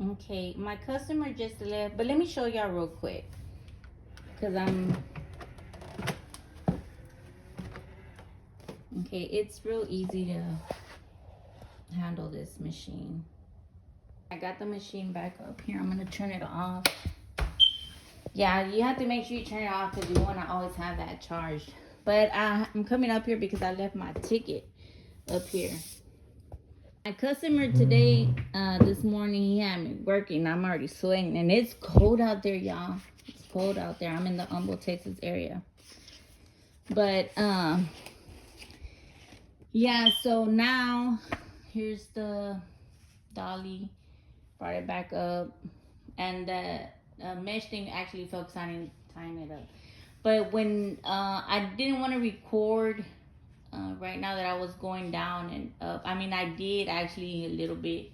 Okay, my customer just left, but let me show y'all real quick. Because okay, it's real easy to handle this machine. I got the machine back up here. I'm going to turn it off. Yeah, you have to make sure you turn it off because you want to always have that charged. But I'm coming up here because I left my ticket up here. My customer today, this morning, he had me working. I'm already sweating, and it's cold out there, y'all. It's cold out there. I'm in the Humble, Texas area. But yeah. So now here's the dolly. Brought it back up, and the mesh thing actually focused on tying it up. But when I didn't want to record right now that I was going down and up. I mean, I did actually a little bit,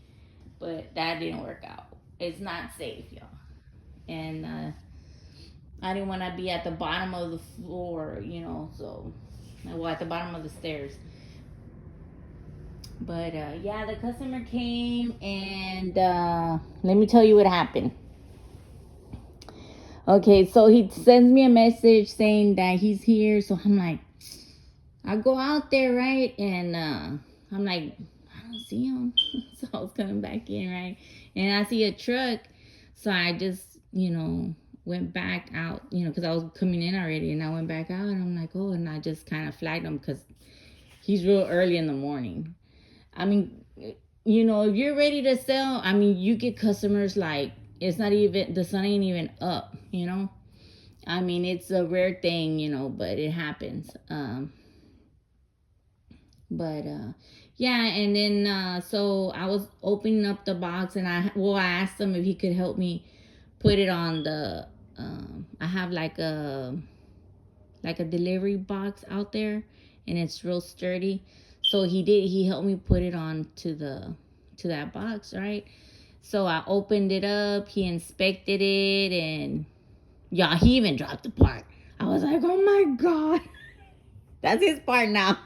but that didn't work out. It's not safe, y'all. And I didn't want to be at the bottom of the floor, so, well, at the bottom of the stairs. But yeah, the customer came and let me tell you what happened. Okay, so he sends me a message saying that he's here. So I'm like, I go out there, right? And I'm like, I don't see him. So I was coming back in, right? And I see a truck. So I just, went back out, because I was coming in already. And I went back out and I'm like, oh, and I just kind of flagged him because he's real early in the morning. I mean, if you're ready to sell, I mean, you get customers like, it's not even, the sun ain't even up. I mean, it's a rare thing, but it happens. But yeah, and then so I was opening up the box, and I asked him if he could help me put it on the. I have like a delivery box out there, and it's real sturdy. So he did. He helped me put it on to that box, right? So I opened it up. He inspected it, and yeah, he even dropped the part. I was like, oh my god, that's his part now.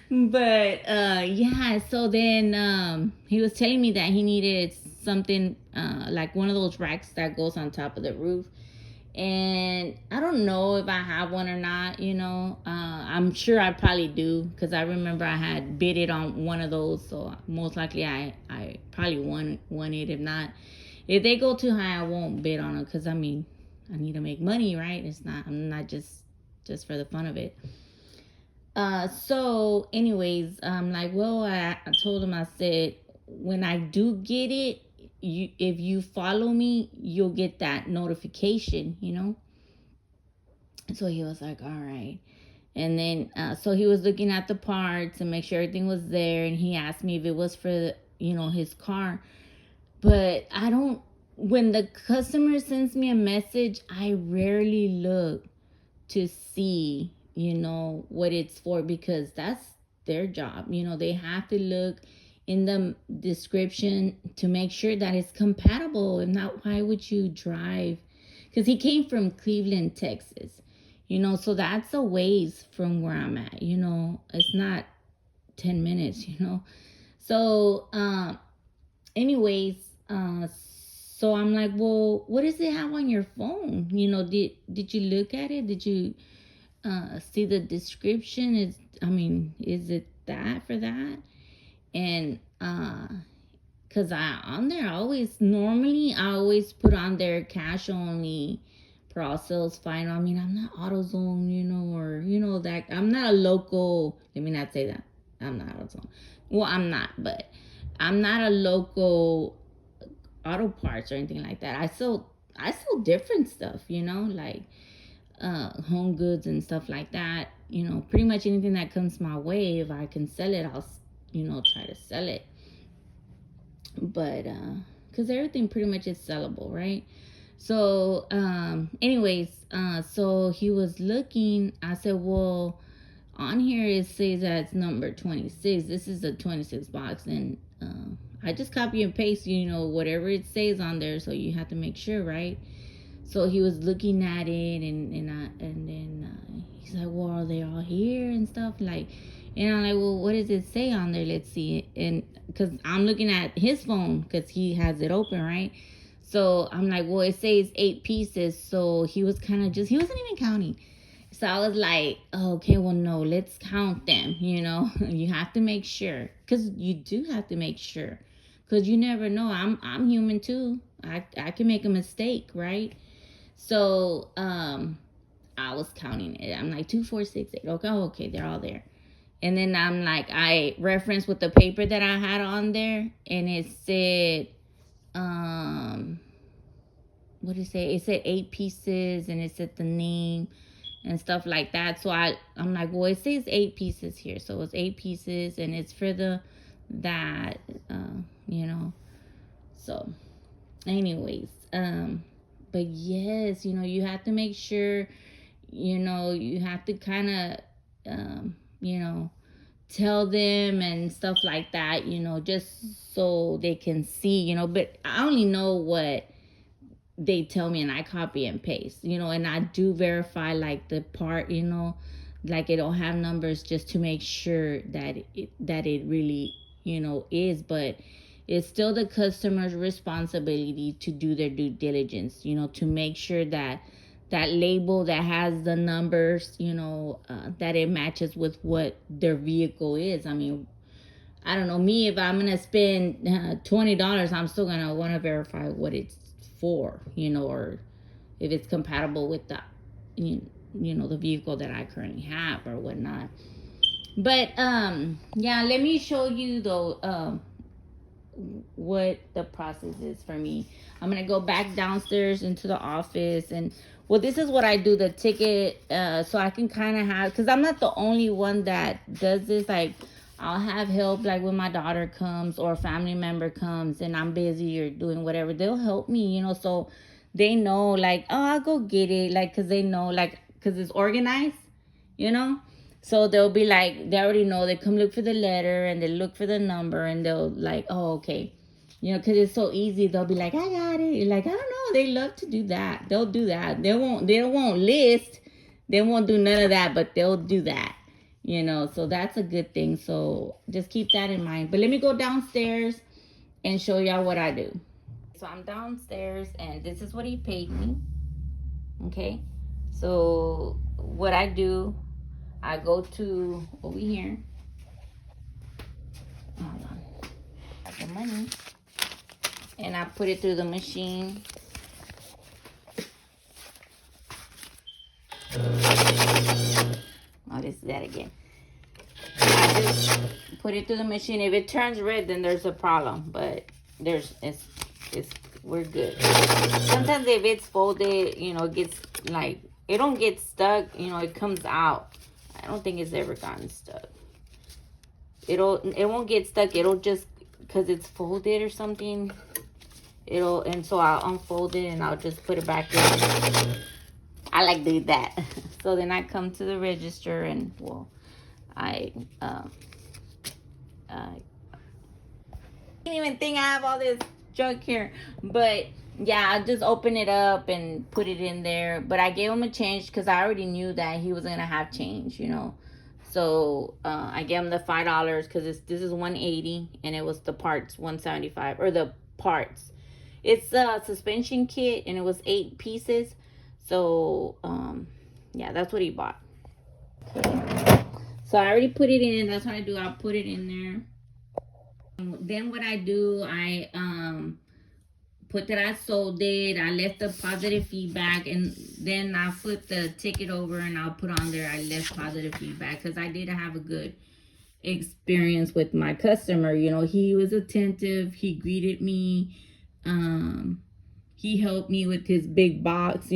But yeah, so then he was telling me that he needed something like one of those racks that goes on top of the roof. And I don't know if I have one or not. I'm sure I probably do because I remember I had bid it on one of those. So most likely I probably won it. If not, if they go too high, I won't bid on it because I mean I need to make money, right? I'm not just for the fun of it. So anyways, I'm like, well, I told him, I said, when I do get it, if you follow me, you'll get that notification. So he was like, all right. And then so he was looking at the parts and make sure everything was there, and he asked me if it was for his car. But I don't, when the customer sends me a message, I rarely look to see what it's for, because that's their job. They have to look in the description to make sure that it's compatible. If not, why would you drive? Because he came from Cleveland, Texas, so that's a ways from where I'm at. It's not 10 minutes. So anyways, so I'm like, well, what does it have on your phone? Did you look at it? Did you see the description? Is it that for that? And because on there, I always put on there cash only, pro sales final. I'm not AutoZone, or that I'm not a local. Let me not say that I'm not AutoZone. Well, I'm not, but I'm not a local auto parts or anything like that. I sell different stuff, like home goods and stuff like that. Pretty much anything that comes my way, if I can sell it, I'll try to sell it. But because everything pretty much is sellable, right? So anyways, so he was looking. I said, well, on here it says that it's number 26. This is a 26 box, and I just copy and paste whatever it says on there, so you have to make sure, right? So he was looking at it, and then he's like, well, are they all here and stuff, like, and I'm like, well, what does it say on there? Let's see it. And because I'm looking at his phone because he has it open, right? So I'm like, well, it says 8 pieces. So he was kind of just, he wasn't even counting. So I was like, oh, okay, well, no, let's count them. You have to make sure, because you do have to make sure, because you never know. I'm human too. I can make a mistake, right? So I was counting it. I'm like 2, 4, 6, 8. Okay, okay, they're all there. And then I'm like, I referenced with the paper that I had on there, and it said, what did it say? It said 8 pieces, and it said the name and stuff like that. So I'm like, well, it says 8 pieces here, so it's 8 pieces, and it's for that, you know. So, anyways, but yes, you have to make sure, you have to kind of, tell them and stuff like that, just so they can see, but I only know what they tell me, and I copy and paste, and I do verify like the part, like it don't have numbers, just to make sure that it really, is. But it's still the customer's responsibility to do their due diligence, to make sure that that label that has the numbers, that it matches with what their vehicle is. I mean, I don't know, me, if I'm gonna spend $20, I'm still gonna want to verify what it's for, or if it's compatible with the, the vehicle that I currently have or whatnot. But yeah, let me show you though, what the process is for me. I'm gonna go back downstairs into the office, and well, this is what I do, the ticket, so I can kind of have, because I'm not the only one that does this. Like, I'll have help, like when my daughter comes or a family member comes and I'm busy or doing whatever, they'll help me, so they know, like, oh, I'll go get it, like, because they know, like, because it's organized, so they'll be like, they already know, they come look for the letter and they look for the number, and they'll like, oh, okay, because it's so easy. They'll be like, I got it. You're like, I don't know, they love to do that. They'll do that. They won't list, they won't do none of that, but they'll do that, so that's a good thing. So just keep that in mind. But let me go downstairs and show y'all what I do. So I'm downstairs, and this is what he paid me. Okay, so what I do, I go to over here. Hold on. I got the money, and I put it through the machine. Oh, this is that again. I just put it through the machine. If it turns red, then there's a problem. But we're good. Sometimes if it's folded, it gets like, it don't get stuck. It comes out. I don't think it's ever gotten stuck. It won't get stuck. It'll just, because it's folded or something. And so I'll unfold it and I'll just put it back in. I like to do that. So then I come to the register, and well, I didn't even think I have all this junk here, but yeah, I just open it up and put it in there. But I gave him a change because I already knew that he was gonna have change, So I gave him the $5 because this is $180, and it was the parts $175, or the parts. It's a suspension kit, and it was 8 pieces. So yeah, that's what he bought. Okay. So I already put it in. That's what I do. I'll put it in there. Then what I do, I put that I sold it. I left the positive feedback, and then I flip the ticket over and I'll put on there, I left positive feedback, because I did have a good experience with my customer. He was attentive. He greeted me. He helped me with his big box,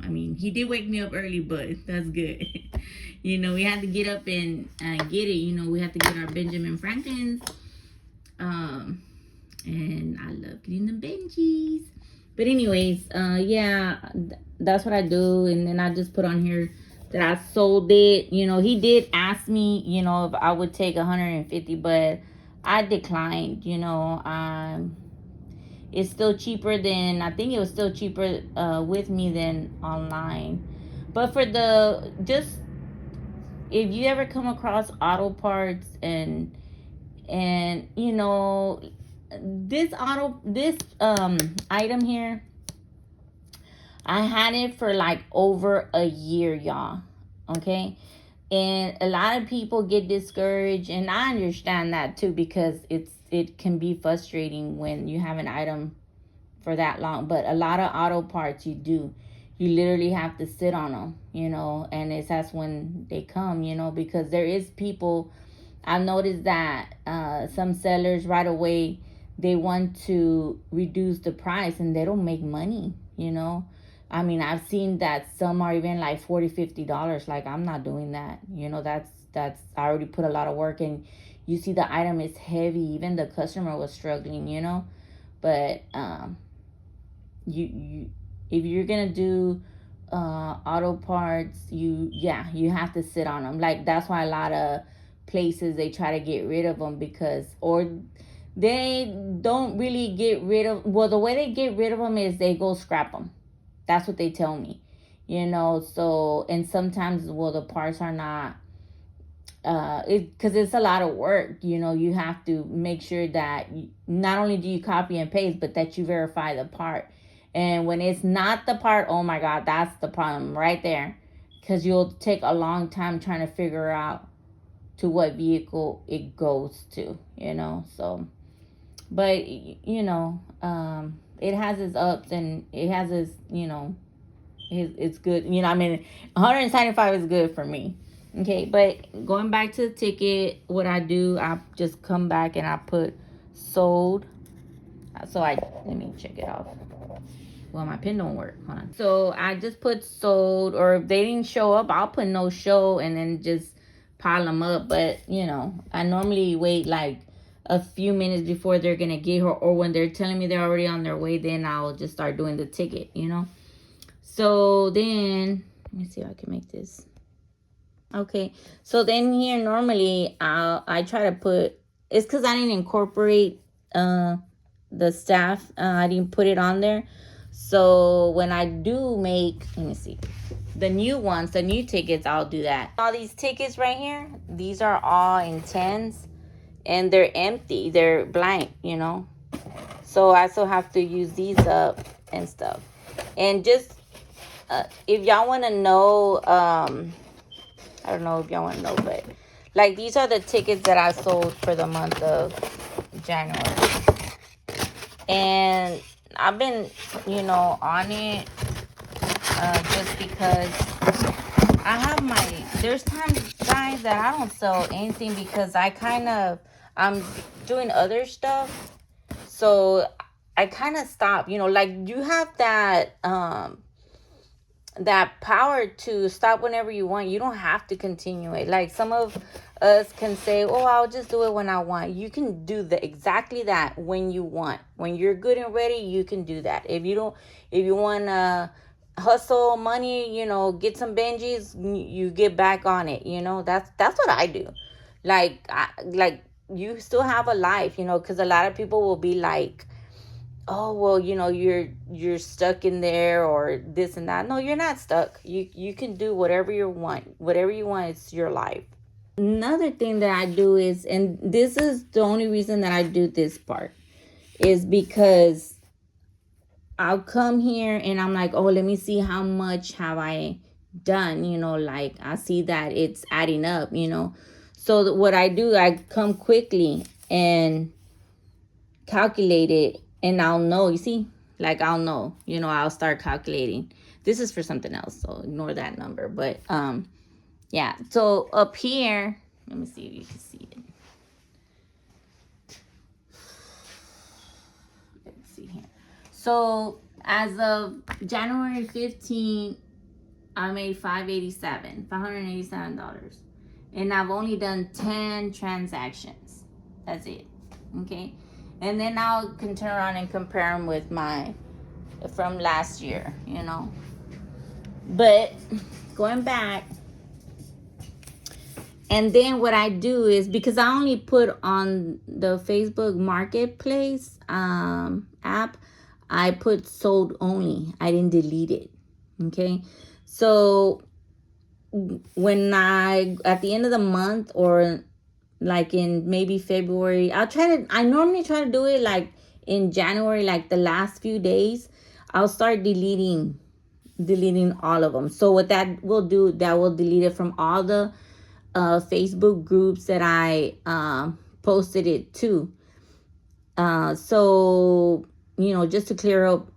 I mean, he did wake me up early, but that's good. We had to get up and get it. We had to get our Benjamin Franklin's. And I love getting the Benjis. But anyways, yeah, that's what I do. And then I just put on here that I sold it. He did ask me, if I would take 150, but I declined. It's still cheaper than, I think it was still cheaper with me than online. But for the, just if you ever come across auto parts and you know, this item here, I had it for like over a year, y'all. Okay. And a lot of people get discouraged, and I understand that too, because it can be frustrating when you have an item for that long. But a lot of auto parts, you literally have to sit on them, you know, and that's when they come, you know, because there is people. I've noticed that some sellers right away, they want to reduce the price and they don't make money, you know. I mean, I've seen that some are even like $40, $50. Like, I'm not doing that, you know. That's I already put a lot of work in. You see the item is heavy, even the customer was struggling, you know. But you if you're gonna do auto parts, you have to sit on them. Like, that's why a lot of places, they try to get rid of them, because, or they don't really get rid of, well, the way they get rid of them is they go scrap them. That's what they tell me, you know. So, and sometimes, well, the parts are not because it's a lot of work, you know. You have to make sure that not only do you copy and paste, but that you verify the part. And when it's not the part, oh my god, that's the problem right there, because you'll take a long time trying to figure out to what vehicle it goes to, you know. So, but you know, it has its ups and it has its, you know, it's good, you know. I mean, 175 is good for me. Okay, but going back to the ticket, what I do, I just come back and I put sold. So let me check it off. Well, my pen don't work. Hold on. So I just put sold, or if they didn't show up, I'll put no show and then just pile them up. But, you know, I normally wait like a few minutes before they're going to get her, or when they're telling me they're already on their way, then I'll just start doing the ticket, you know. So then, let me see if I can make this. Okay, so then here normally I try to put, it's because I didn't incorporate the staff. I didn't put it on there. So when I do make, let me see, the new ones, the new tickets, I'll do that. All these tickets right here, these are all in 10s and they're empty. They're blank, you know. So I still have to use these up and stuff. And just, if y'all want to know, I don't know if y'all want to know, but like, these are the tickets that I sold for the month of January. And I've been, you know, on it just because I have there's times, guys, that I don't sell anything because I'm doing other stuff. So I kind of stop, you know. Like, you have that power to stop whenever you want. You don't have to continue it. Like, some of us can say, oh, I'll just do it when I want. You can do exactly that when you want. When you're good and ready, you can do that. If you want to hustle money, you know, get some Benjis, you get back on it, you know. That's what I do. Like, you still have a life, you know, because a lot of people will be like, oh, well, you know, you're stuck in there or this and that. No, you're not stuck. You can do whatever you want. Whatever you want, it's your life. Another thing that I do is, and this is the only reason that I do this part, is because I'll come here and I'm like, oh, let me see how much have I done, you know. Like, I see that it's adding up, you know. So what I do, I come quickly and calculate it, and I'll know, you see, like, I'll know, you know. I'll start calculating. This is for something else, so ignore that number. But yeah, so up here, let me see if you can see it. Let's see here. So as of January 15th, I made $587, and I've only done 10 transactions. That's it. Okay. And then I can turn around and compare them with from last year, you know. But going back, and then what I do is, because I only put on the Facebook Marketplace app, I put sold only. I didn't delete it. Okay. So when I, at the end of the month, or like in maybe February, I normally try to do it like in January, like the last few days, I'll start deleting all of them. So what that will do, that will delete it from all the Facebook groups that I posted it to. So, just to clear up,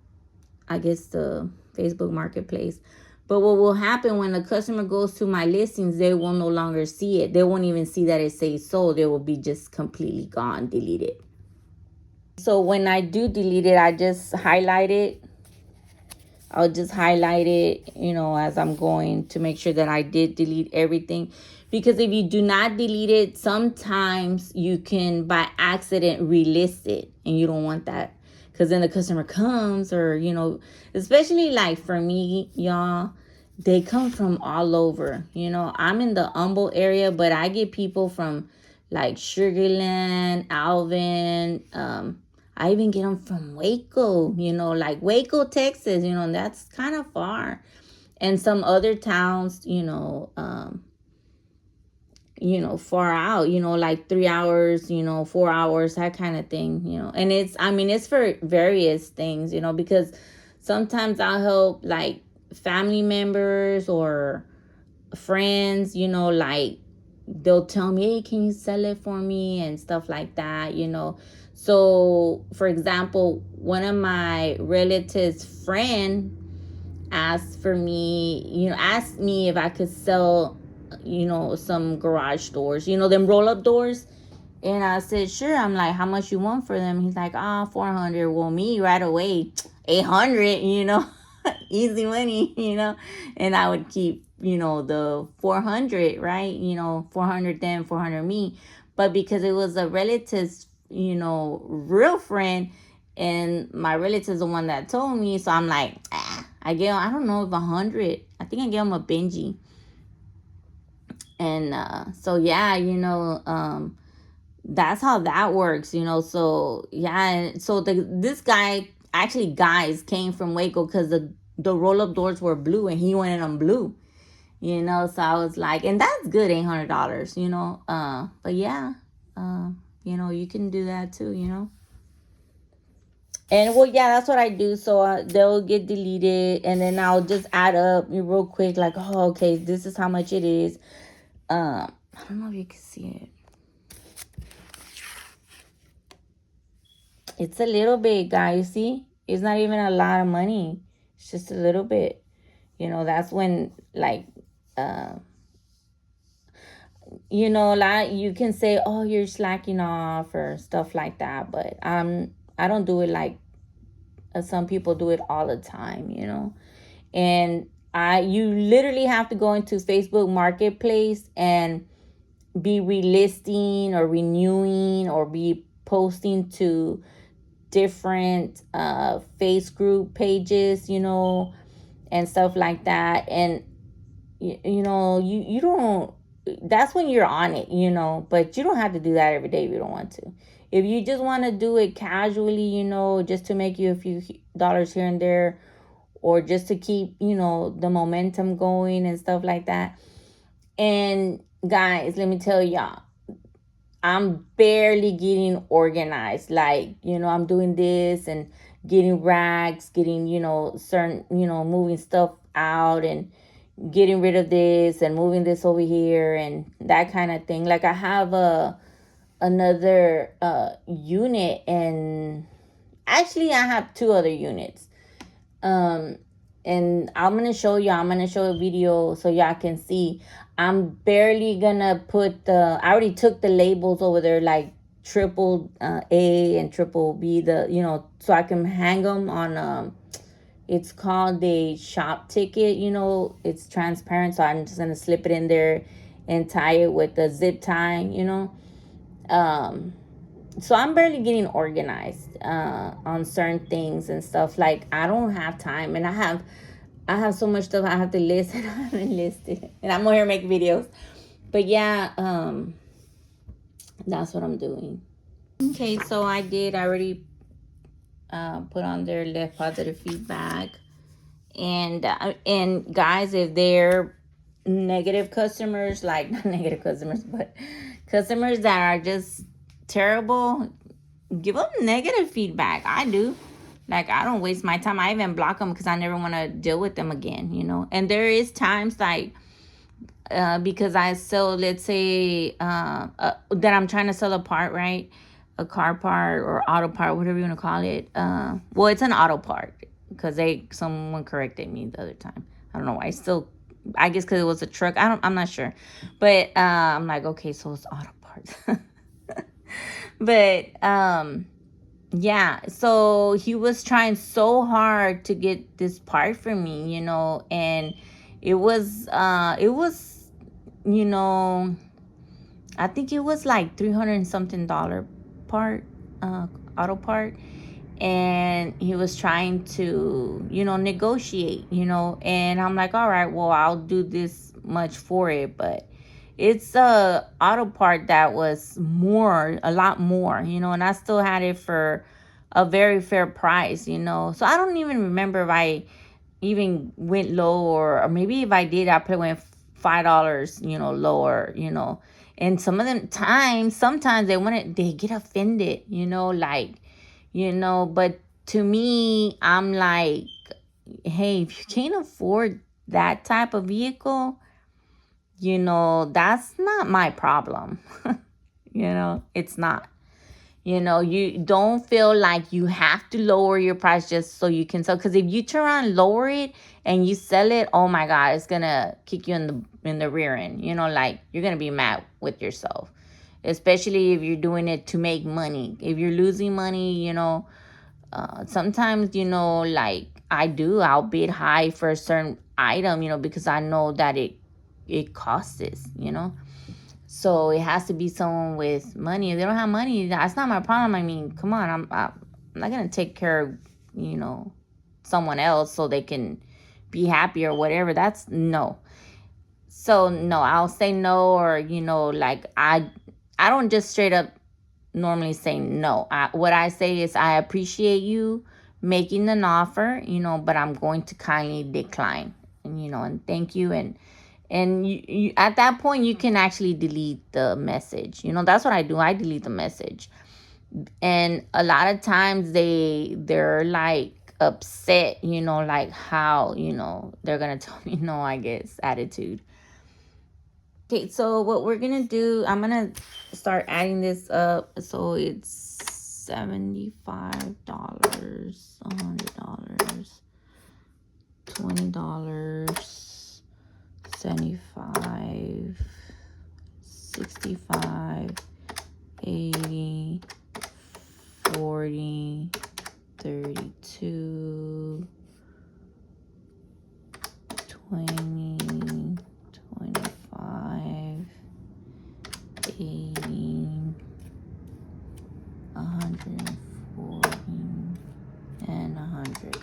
I guess, the Facebook Marketplace. But what will happen when the customer goes to my listings, they will no longer see it. They won't even see that it says sold. They will be just completely gone, deleted. So when I do delete it, I just highlight it. I'll just highlight it, as I'm going, to make sure that I did delete everything. Because if you do not delete it, sometimes you can by accident relist it, and you don't want that. Because then the customer comes, or, especially like for me, y'all, they come from all over. I'm in the Humble area, but I get people from like Sugar Land, Alvin, I even get them from Waco, like Waco, Texas, and that's kind of far. And some other towns, far out, like 3 hours, 4 hours, that kind of thing, And it's for various things, because sometimes I'll help like family members or friends, like they'll tell me, hey, can you sell it for me, and stuff like that. So for example, one of my relatives' friend asked me if I could sell, some garage doors, them roll-up doors. And I said, sure. I'm like, how much you want for them? He's like, 400. Well, me right away, 800, easy money, and I would keep, the 400, right? 400 them, 400 me. But because it was a relative's, real friend, and my relative's the one that told me, so I'm like, I gave him, I don't know if 100. I think I gave him a Benji. And so yeah, that's how that works, so yeah. So this guy, actually guys, came from Waco because the roll-up doors were blue, and he wanted them blue, so I was like, and that's good, $800, but yeah, you can do that too. And well, yeah, that's what I do. So they'll get deleted, and then I'll just add up real quick, like, oh, okay, this is how much it is. I don't know if you can see it. It's a little bit, guys. See, it's not even a lot of money. It's just a little bit. That's when, like, like, you can say, oh, you're slacking off or stuff like that. But I don't do it like some people do it all the time, And you literally have to go into Facebook Marketplace and be relisting or renewing or be posting to different face group pages, and stuff like that. And you don't, that's when you're on it, but you don't have to do that every day if you don't want to. If you just want to do it casually, just to make you a few dollars here and there, or just to keep, the momentum going and stuff like that. And guys, let me tell y'all, I'm barely getting organized. Like, I'm doing this and getting rags, getting, certain, moving stuff out and getting rid of this and moving this over here and that kind of thing. Like, I have another unit, and actually I have 2 other units. And I'm going to show a video so y'all can see. I'm barely gonna put I already took the labels over there, like triple A and triple B, so I can hang them on, it's called the shop ticket, it's transparent. So I'm just gonna slip it in there and tie it with the zip tie, so I'm barely getting organized on certain things and stuff. Like, I don't have time, and I have so much stuff I have to list, and I haven't listed, and I'm over here making videos. But yeah, that's what I'm doing. Okay, so I already put on there, left positive feedback, and guys, if they're negative customers, like not negative customers, but customers that are just terrible, give them negative feedback. I do. Like, I don't waste my time. I even block them because I never want to deal with them again, you know. And there is times like, because I sell, let's say, that I'm trying to sell a part, right? A car part or auto part, whatever you want to call it. Well, it's an auto part because someone corrected me the other time. I don't know why. I guess because it was a truck. I'm not sure, but I'm like, okay, so it's auto parts. But yeah, so he was trying so hard to get this part for me, you know, and it was, you know, I think it was like 300 and something dollar part, auto part. And he was trying to, you know, negotiate, you know, and I'm like, all right, well, I'll do this much for it. But it's a auto part that was a lot more, you know, and I still had it for a very fair price, you know. So I don't even remember if I even went low, or maybe if I did, I probably went $5, you know, lower, you know. And some of them times, sometimes they get offended, you know, like, you know. But to me, I'm like, hey, if you can't afford that type of vehicle, you know, that's not my problem. You know, it's not. You know, you don't feel like you have to lower your price just so you can sell. Because if you turn around and lower it and you sell it, oh my God, it's gonna kick you in the rear end. You know, like, you're gonna be mad with yourself, especially if you're doing it to make money. If you're losing money, you know, sometimes, you know, like I'll bid high for a certain item, you know, because I know that it costs this, you know. So it has to be someone with money. If they don't have money, that's not my problem. I mean, come on, I'm not gonna take care of, you know, someone else so they can be happy or whatever. That's no. So no, I'll say no, or, you know, like, I don't just straight up normally say no. What I say is, I appreciate you making an offer, you know, but I'm going to kindly decline, and, you know, and thank you. And you, at that point, you can actually delete the message. You know, that's what I do. I delete the message. And a lot of times they're like upset, you know, like how, you know, they're gonna tell me no, I guess, attitude. Okay, so what we're gonna do, I'm gonna start adding this up. So it's $75, $100, $20, 75, 65, 80, 40, 32, 20, 25, 80, 140, and 100.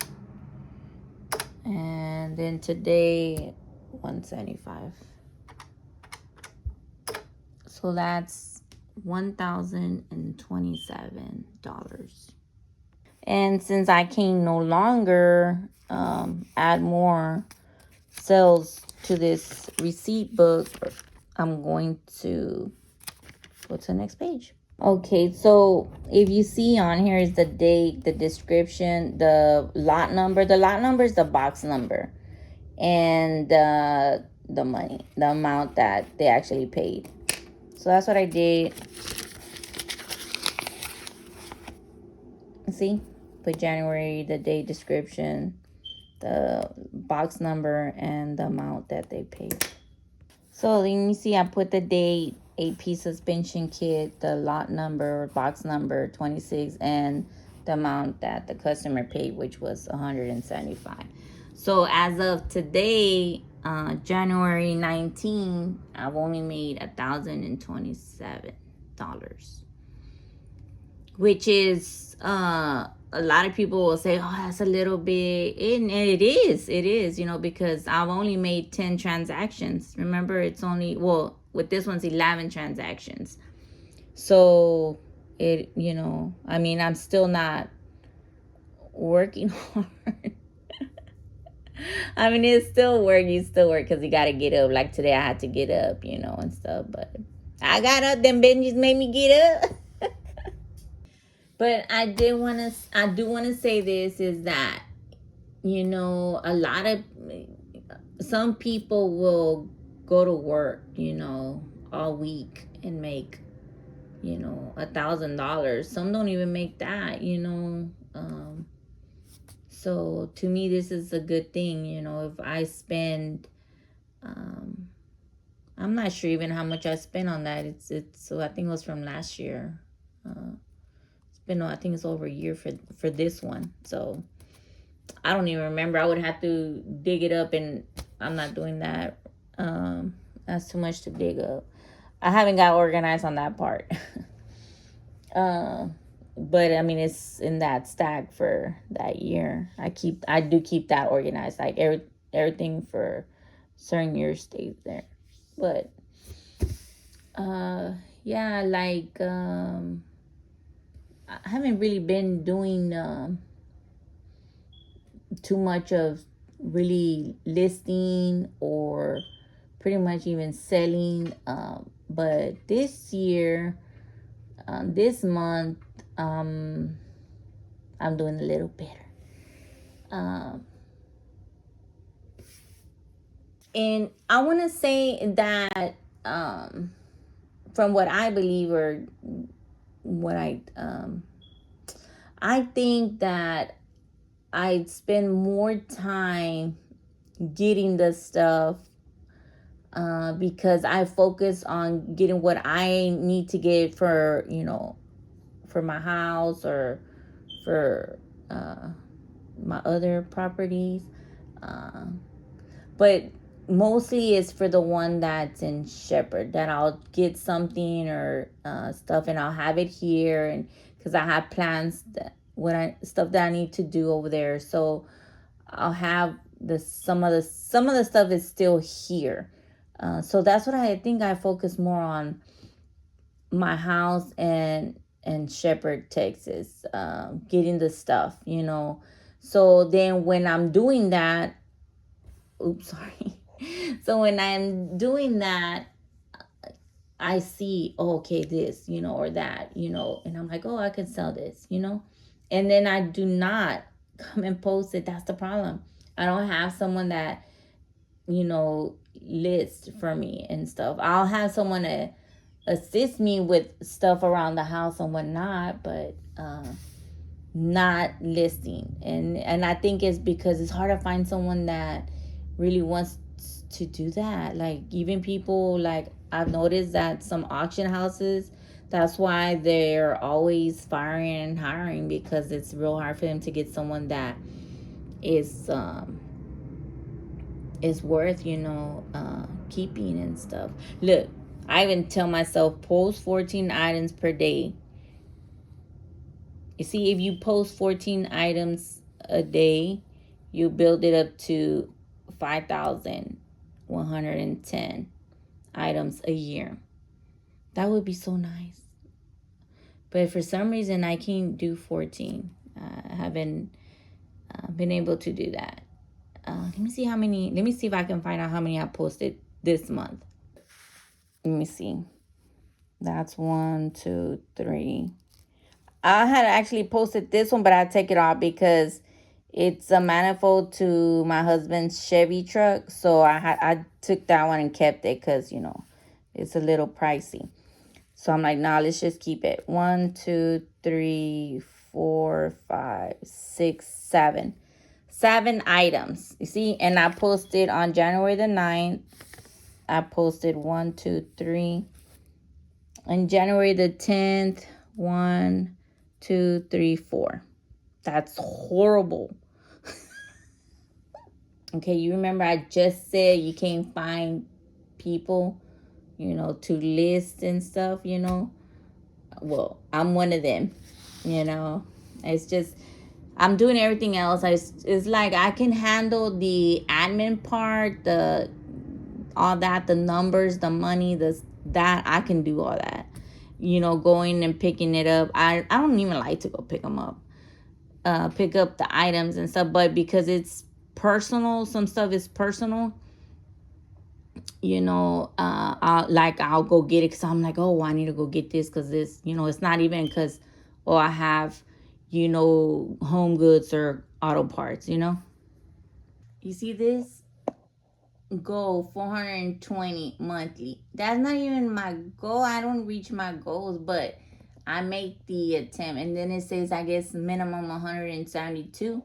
And then today, 175. So that's $1,027. And since I can no longer add more sales to this receipt book, I'm going to go to the next page. Okay, so if you see on here is the date, the description, the lot number. The lot number is the box number, and the money, the amount that they actually paid. So that's what I did. See, put January, the date, description, the box number, and the amount that they paid. So let me see, I put the date, 8-piece suspension kit, the lot number, box number 26, and the amount that the customer paid, which was $175. So as of today, January 19, I've only made $1,027, which is a lot of people will say, oh, that's a little bit, and it is, you know, because I've only made 10 transactions. Remember, it's only, well, with this one's 11 transactions. So it, you know, I mean, I'm still not working hard. I mean, it's still work. You still work because you got to get up. Like today, I had to get up, and stuff. But I got up. Them Benjis made me get up. But I do want to say this is that, a lot of, some people will go to work, all week and make, $1,000. Some don't even make that. So to me, this is a good thing. If I spend, um, I'm not sure even how much I spent on that. So I think it was from last year. I think it's over a year for this one. So I don't even remember. I would have to dig it up, and I'm not doing that. That's too much to dig up. I haven't got organized on that part. But I mean, it's in that stack for that year. I do keep that organized. Like everything for certain years stays there. But yeah, like I haven't really been doing too much of really listing or pretty much even selling. But this year, this month, I'm doing a little better. And I want to say that from what I believe, or what I think that I spend more time getting the stuff because I focus on getting what I need to get for, for my house or for my other properties. But mostly it's for the one that's in Shepherd, that I'll get something or stuff, and I'll have it here, and because I have plans that stuff that I need to do over there, so I'll have some of the stuff is still here. So that's what I think. I focus more on my house and Shepherd, Texas, getting the stuff, So then when I'm doing that, oops, sorry. So when I'm doing that, I see, oh, okay, this, or that, and I'm like, oh, I can sell this, and then I do not come and post it. That's the problem. I don't have someone that, lists for me and stuff. I'll have someone to assist me with stuff around the house and whatnot, but not listing. And I think it's because it's hard to find someone that really wants to do that. Like, even people, like, I've noticed that some auction houses, that's why they're always firing and hiring, because it's real hard for them to get someone that is worth, keeping and stuff. Look, I even tell myself, post 14 items per day. You see, if you post 14 items a day, you build it up to 5,110 items a year. That would be so nice. But for some reason, I can't do 14. I haven't been able to do that. Let me see if I can find out how many I posted this month. Let me see. That's 1, 2, 3. I had actually posted this one, but I take it off because it's a manifold to my husband's Chevy truck. So I took that one and kept it because, it's a little pricey. So I'm like, nah, let's just keep it. 1, 2, 3, 4, 5, 6, 7. 7 items. You see? And I posted on January the 9th. I posted 1, 2, 3. On January the 10th, 1, 2, 3, 4. That's horrible. Okay, you remember I just said you can't find people, to list and stuff, Well, I'm one of them, It's just, I'm doing everything else. It's like I can handle the admin part, all that, the numbers, the money, that I can do all that. Going and picking it up. I don't even like to go pick them up. Pick up the items and stuff, but because it's personal. Some stuff is personal. I'll go get it because I'm like, oh, I need to go get this because this, it's not even because, oh, I have, home goods or auto parts. You see this? Goal 420 monthly. That's not even my goal. I don't reach my goals, but I make the attempt. And then it says, I guess, minimum 172.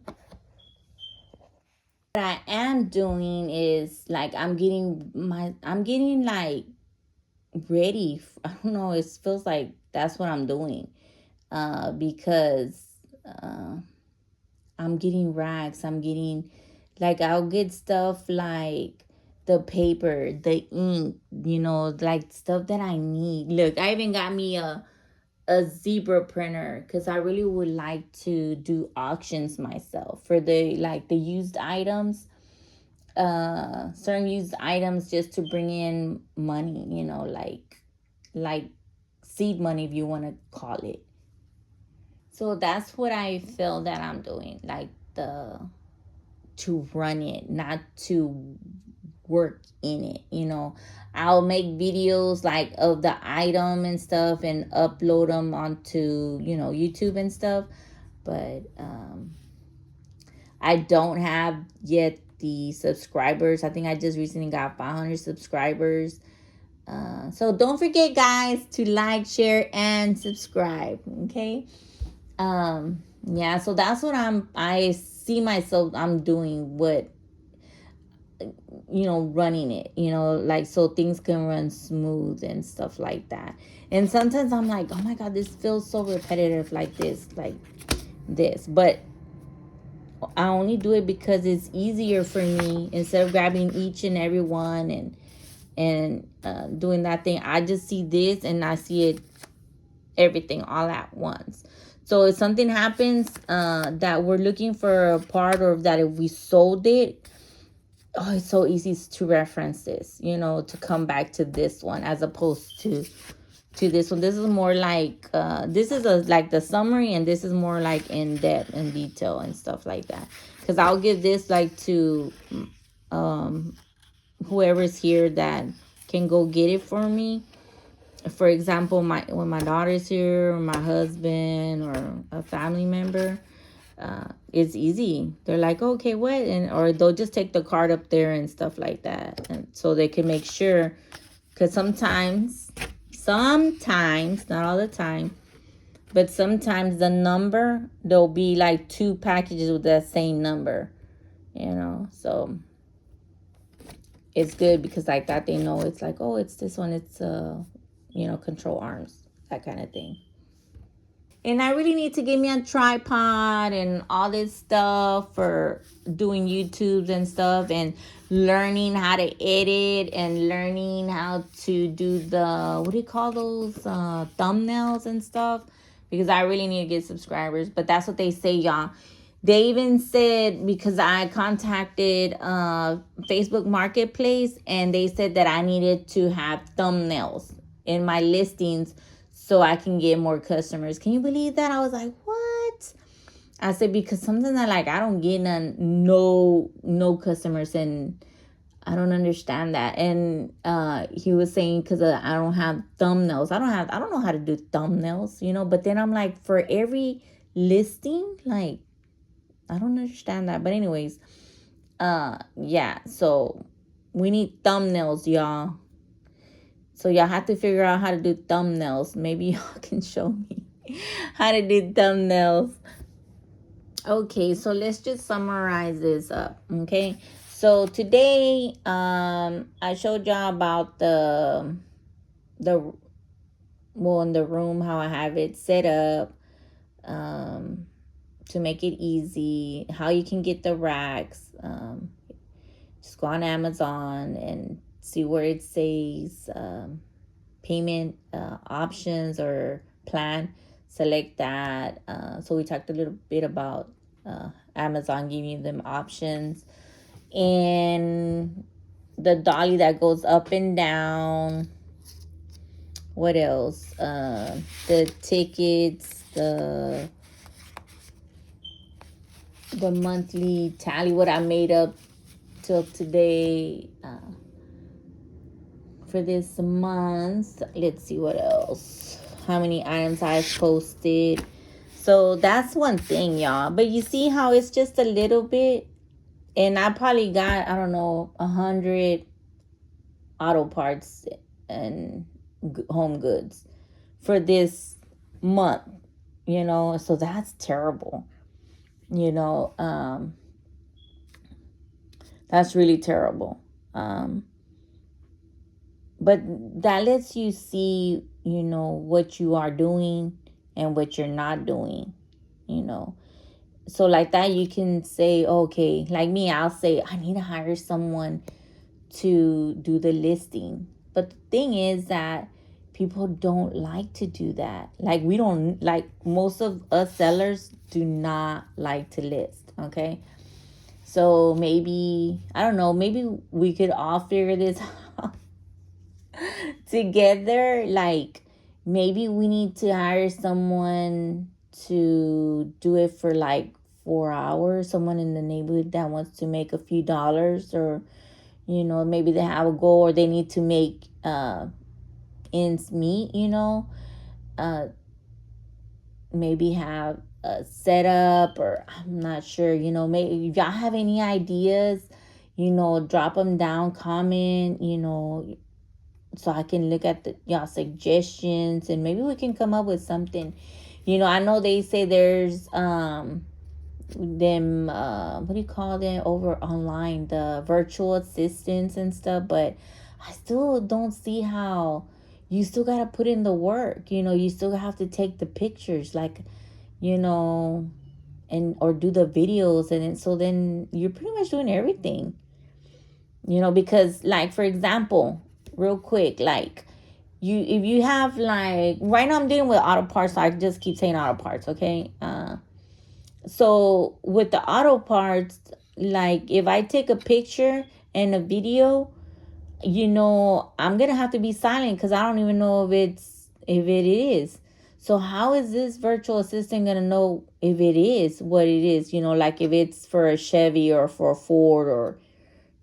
What I am doing is like I'm getting like ready. I don't know. It feels like that's what I'm doing. Because uh, I'm getting racks. I'm getting like I'll get stuff like the paper, the ink, like stuff that I need. Look, I even got me a zebra printer because I really would like to do auctions myself for the used items, certain used items, just to bring in money, like seed money, if you want to call it. So that's what I feel that I'm doing, like the to run it, not to work in it. I'll make videos like of the item and stuff and upload them onto, YouTube and stuff. But I don't have yet the subscribers. I think I just recently got 500 subscribers. So don't forget, guys, to like, share, and subscribe. Okay. Yeah. So that's what I see myself. I'm doing what, running it, like so things can run smooth and stuff like that. And sometimes I'm like, oh my God, this feels so repetitive, like this. But I only do it because it's easier for me instead of grabbing each and every one and doing that thing. I just see this and I see it, everything all at once. So if something happens that we're looking for a part, or that if we sold it, oh, it's so easy to reference this, to come back to this one as opposed to this one. This is more like this is like the summary, and this is more like in depth and detail and stuff like that. Because I'll give this like to um whoever's here that can go get it for me. For example, when my daughter's here, or my husband, or a family member, it's easy. They're like, okay, what? And or they'll just take the card up there and stuff like that, and so they can make sure. Because sometimes, not all the time, but sometimes the number, there'll be like two packages with that same number. So it's good because like that they know it's like, oh, it's this one. It's control arms, that kind of thing. And I really need to get me a tripod and all this stuff for doing YouTubes and stuff, and learning how to edit and learning how to do the, what do you call those, thumbnails and stuff, because I really need to get subscribers. But that's what they say, y'all. They even said, because I contacted Facebook Marketplace, and they said that I needed to have thumbnails in my listings so I can get more customers. Can you believe that? I was like, what? I said, because sometimes I don't get no customers, and I don't understand that. And he was saying, because I don't have thumbnails. I don't know how to do thumbnails, but then I'm like, for every listing, like, I don't understand that. But anyways, yeah, so we need thumbnails, y'all. So y'all have to figure out how to do thumbnails. Maybe y'all can show me how to do thumbnails. Okay, so let's just summarize this up. Okay, so today I showed y'all about in the room, how I have it set up to make it easy, how you can get the racks. Just go on Amazon and see where it says payment options or plan. Select that. So we talked a little bit about Amazon giving them options, and the dolly that goes up and down. What else? The tickets, the the monthly tally, what I made up till today for this month. Let's see what else. How many items I've posted. So that's one thing, y'all. But you see how it's just a little bit, and I probably got, I don't know, 100 auto parts and home goods for this month, so that's terrible, you know um that's really terrible. But that lets you see, what you are doing and what you're not doing, you know so like that you can say, okay, like me, I'll say I need to hire someone to do the listing. But the thing is that people don't like to do that. Like, we don't, like, most of us sellers do not like to list, okay? So maybe, I don't know, maybe we could all figure this out together. Like, maybe we need to hire someone to do it for like 4 hours, someone in the neighborhood that wants to make a few dollars, or maybe they have a goal, or they need to make ends meet, uh, maybe have a setup, or I'm not sure, maybe if y'all have any ideas, drop them down, comment, so I can look at y'all suggestions, and maybe we can come up with something. I know they say there's them what do you call them over online, the virtual assistants and stuff, but I still don't see how. You still got to put in the work, you still have to take the pictures, like, you know and or do the videos, and so then you're pretty much doing everything, because, like, for example, real quick, like, if you have, like, right now I'm dealing with auto parts, so I just keep saying auto parts, okay? So with the auto parts, like, if I take a picture and a video, I'm gonna have to be silent because I don't even know if it is. So how is this virtual assistant gonna know if it is what it is? Like, if it's for a Chevy or for a Ford or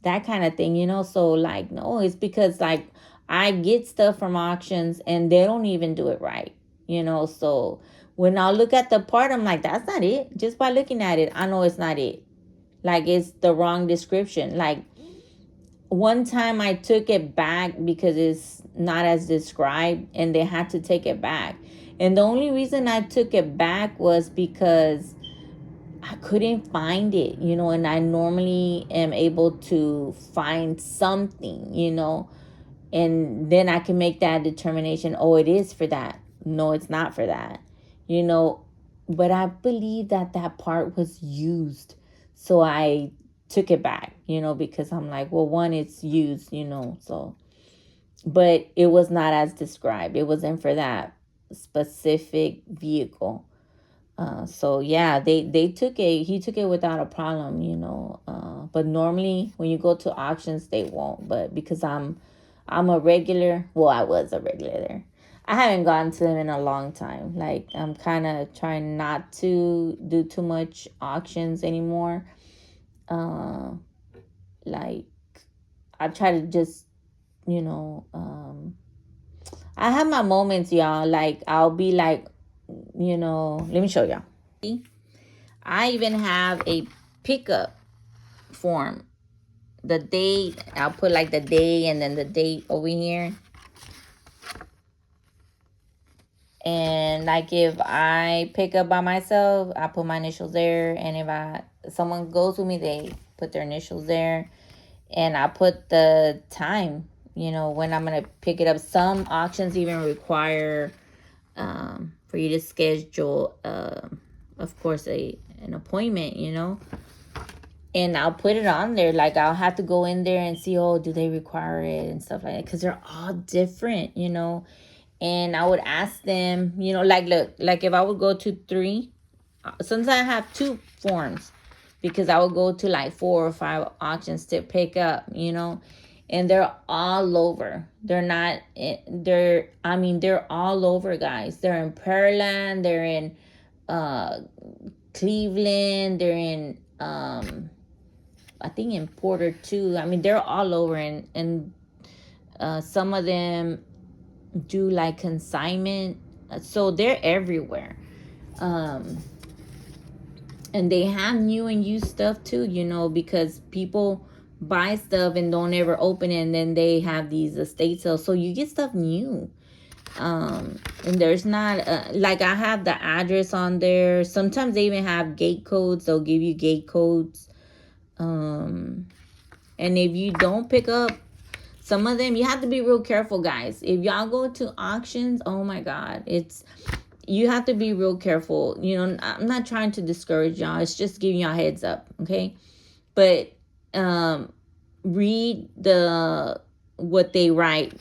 that kind of thing. So, like, no, it's because, like, I get stuff from auctions and they don't even do it right. So when I look at the part, I'm like, that's not it. Just by looking at it, I know it's not it. Like, it's the wrong description. Like, one time I took it back because it's not as described, and they had to take it back. And the only reason I took it back was because I couldn't find it, and I normally am able to find something, and then I can make that determination. Oh, it is for that. No, it's not for that, you know. But I believe that part was used. So I took it back, because I'm like, well, one, it's used, so. But it was not as described. It wasn't for that specific vehicle. So yeah, they took it. He took it without a problem, but normally when you go to auctions, they won't. But because I'm a regular. Well, I was a regular there. I haven't gone to them in a long time. Like, I'm kind of trying not to do too much auctions anymore. Uh, like, I try to just, I have my moments, y'all. Like, I'll be like, let me show y'all. I even have a pickup form. The date, I'll put like the day and then the date over here. And like, if I pick up by myself, I put my initials there. And if someone goes with me, they put their initials there. And I put the time, when I'm gonna pick it up. Some auctions even require for you to schedule, of course, an appointment, and I'll put it on there. Like, I'll have to go in there and see, do they require it and stuff like that, because they're all different, and I would ask them, like, look, like, if I would go to 3, sometimes I have 2 forms, because I would go to like 4 or 5 auctions to pick up, and they're all over. They're all over, guys. They're in Pearland, they're in Cleveland. They're in I think in Porter too. I mean, they're all over, and some of them do like consignment, so they're everywhere. Um, and they have new and used stuff too, because people buy stuff and don't ever open it, and then they have these estate sales, so you get stuff new. And there's not like, I have the address on there. Sometimes they even have gate codes. They'll give you gate codes. And if you don't pick up some of them, you have to be real careful, guys. If y'all go to auctions, oh my god, you have to be real careful. I'm not trying to discourage y'all, it's just giving y'all heads up, okay? But read what they write.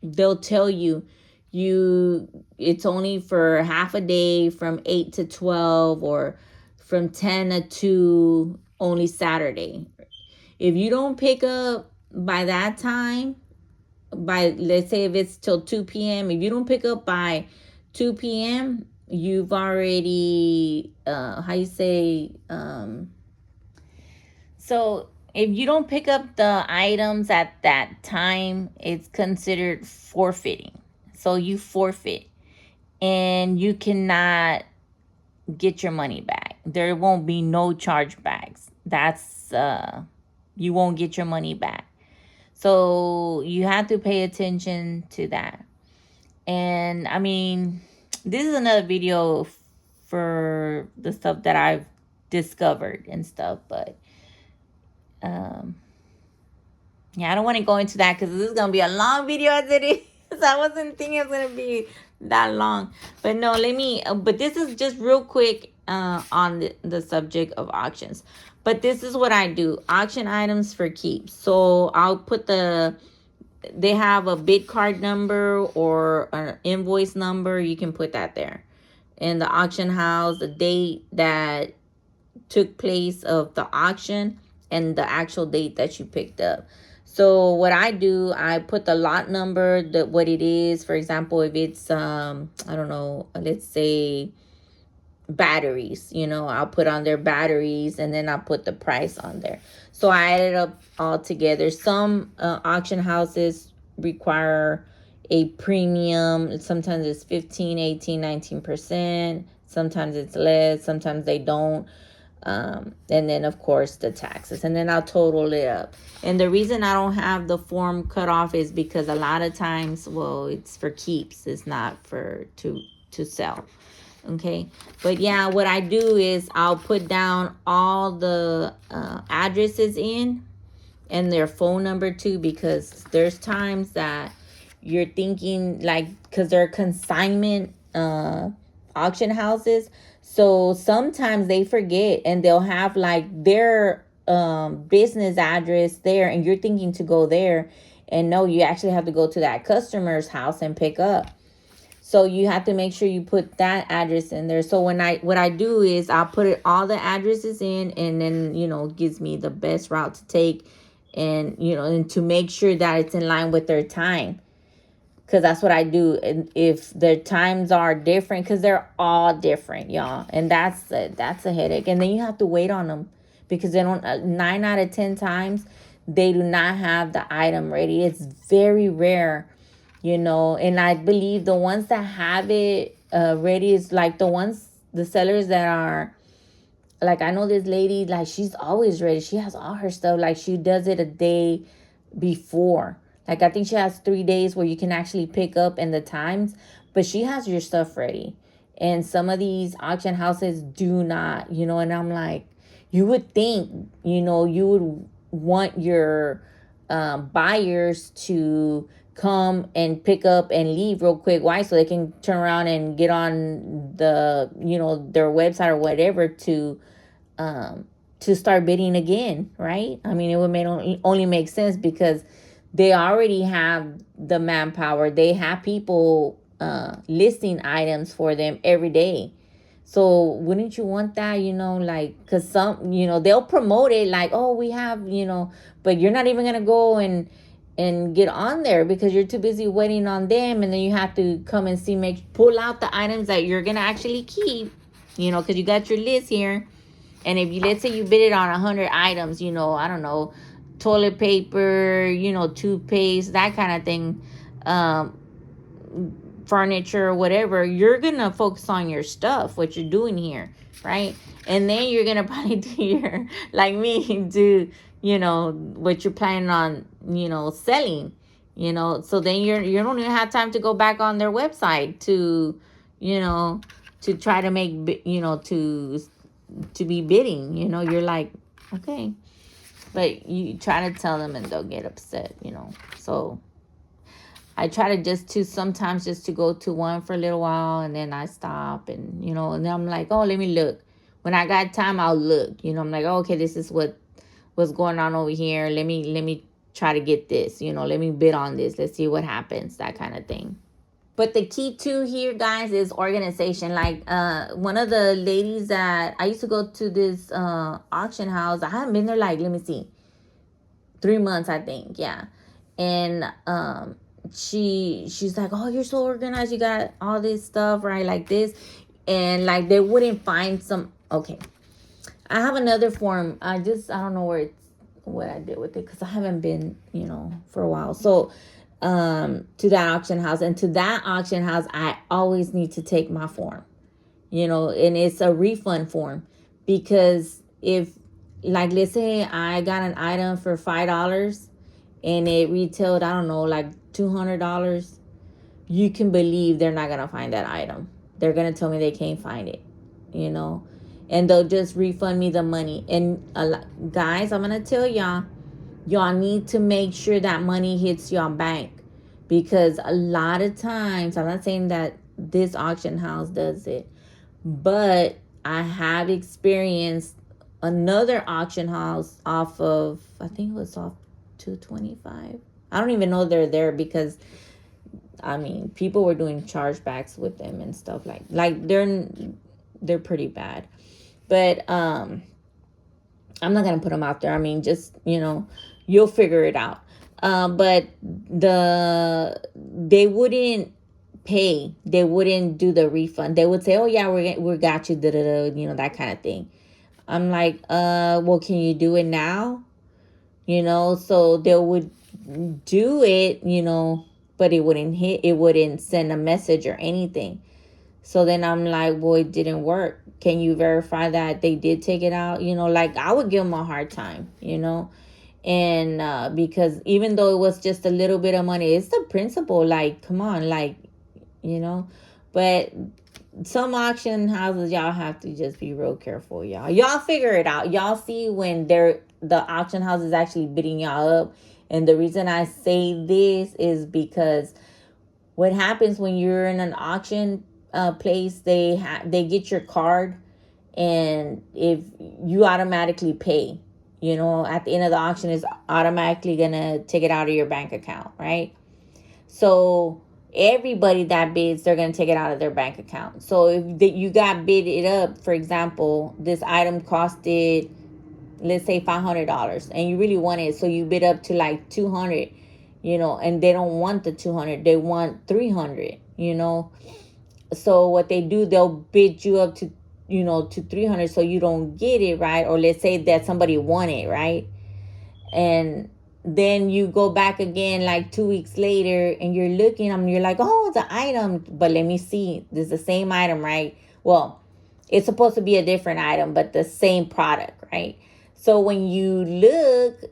They'll tell you it's only for half a day from 8 to 12, or from 10 to 2 only Saturday. If you don't pick up by that time, let's say if it's till 2 p.m., if you don't pick up by 2 p.m., you've already so if you don't pick up the items at that time, it's considered forfeiting. So you forfeit, and you cannot get your money back. There won't be no chargebacks. That's you won't get your money back. So you have to pay attention to that. And I mean, this is another video for the stuff that I've discovered and stuff, but yeah, I don't want to go into that because this is gonna be a long video as it is. I wasn't thinking it was gonna be that long, but no, but this is just real quick on the subject of auctions. But this is what I do: auction items for keeps. So I'll put they have a bid card number or an invoice number. You can put that there, and the auction house, the date that took place of the auction, and the actual date that you picked up. So what I do, I put the lot number, what it is. For example, if it's I don't know, let's say batteries, I'll put on their batteries, and then I'll put the price on there. So I add it up all together. Some auction houses require a premium. Sometimes it's 15, 18, 19%. Sometimes it's less. Sometimes they don't. And then of course the taxes, and then I'll total it up. And the reason I don't have the form cut off is because a lot of times, well, it's for keeps, it's not for to sell. Okay, but yeah, what I do is I'll put down all the addresses in, and their phone number too, because there's times that you're thinking, like, because they're consignment auction houses, so sometimes they forget, and they'll have like their business address there, and you're thinking to go there, and no, you actually have to go to that customer's house and pick up. So you have to make sure you put that address in there. So what I do is I'll put all the addresses in, and then it gives me the best route to take, and and to make sure that it's in line with their time. Because that's what I do. And if their times are different, because they're all different, y'all. And that's a headache. And then you have to wait on them, because they don't, 9 out of 10 times, they do not have the item ready. It's very rare, and I believe the ones that have it ready is like the sellers that are, like, I know this lady, like, she's always ready. She has all her stuff. Like, she does it a day before. Like, I think she has 3 days where you can actually pick up in the times, but she has your stuff ready. And some of these auction houses do not, and I'm like, you would think, you would want your buyers to come and pick up and leave real quick. Why? So they can turn around and get on the, their website or whatever to start bidding again, right? I mean, it would only make sense, because they already have the manpower. They have people listing items for them every day. So wouldn't you want that, like, because some, they'll promote it like, oh, we have, but you're not even going to go and get on there, because you're too busy waiting on them. And then you have to come and pull out the items that you're going to actually keep, you know, because you got your list here. And if you, let's say you bid it on 100 items, you know, I don't know, toilet paper, you know, toothpaste, that kind of thing, um, furniture, whatever, you're gonna focus on your stuff, what you're doing here, right? And then you're gonna probably do your, like me, do, you know, what you're planning on, you know, selling, you know. So then you don't even have time to go back on their website to, you know, to try to make, you know, to be bidding, you know. You're like, okay, but you try to tell them and they'll get upset, you know. So I try to just to sometimes just to go to one for a little while, and then I stop, and you know, and then I'm like, oh, let me look. When I got time, I'll look. You know, I'm like, oh, okay, this is what's going on over here. Let me try to get this. You know, let me bid on this. Let's see what happens. That kind of thing. But the key to here, guys, is organization. Like one of the ladies that I used to go to this auction house. I haven't been there, like, let me see, 3 months, I think. Yeah. And she's like, oh, you're so organized, you got all this stuff, right, like this. And like they wouldn't find some. Okay, I have another form. I don't know where it's, what I did with it, because I haven't been, you know, for a while. So to that auction house, and to that auction house I always need to take my form, you know. And it's a refund form, because if, like, let's say I got an item for $5 and it retailed, I don't know, like $200, you can believe they're not gonna find that item. They're gonna tell me they can't find it, you know, and they'll just refund me the money. And guys, I'm gonna tell y'all need to make sure that money hits your bank, because a lot of times, I'm not saying that this auction house does it, but I have experienced another auction house off of, I think it was off 225. I don't even know they're there, because I mean, people were doing chargebacks with them and stuff, like they're pretty bad. But I'm not gonna put them out there. I mean, just, you know, you'll figure it out. But they wouldn't pay. They wouldn't do the refund. They would say, "Oh yeah, we got you," da da da, you know, that kind of thing. I'm like, well, can you do it now? You know, so they would do it, you know, but it wouldn't hit. It wouldn't send a message or anything. So then I'm like, well, it didn't work. Can you verify that they did take it out? You know, like I would give them a hard time, you know. And because even though it was just a little bit of money, it's the principle. Like, come on, like, you know. But some auction houses, y'all have to just be real careful, y'all figure it out. Y'all see when the auction house is actually bidding y'all up. And the reason I say this is because what happens when you're in an auction place, they get your card, and if you automatically pay, you know, at the end of the auction is automatically gonna take it out of your bank account, right? So everybody that bids, they're going to take it out of their bank account. So if you got bid it up, for example, this item costed, let's say $500, and you really want it, so you bid up to like 200, you know, and they don't want the 200, they want 300, you know. So what they do, they'll bid you up to, you know, to 300, so you don't get it, right? Or let's say that somebody won it, right? And then you go back again like 2 weeks later, and you're looking, you're like, oh, it's an item, but let me see, this is the same item, right? Well, it's supposed to be a different item, but the same product, right? So when you look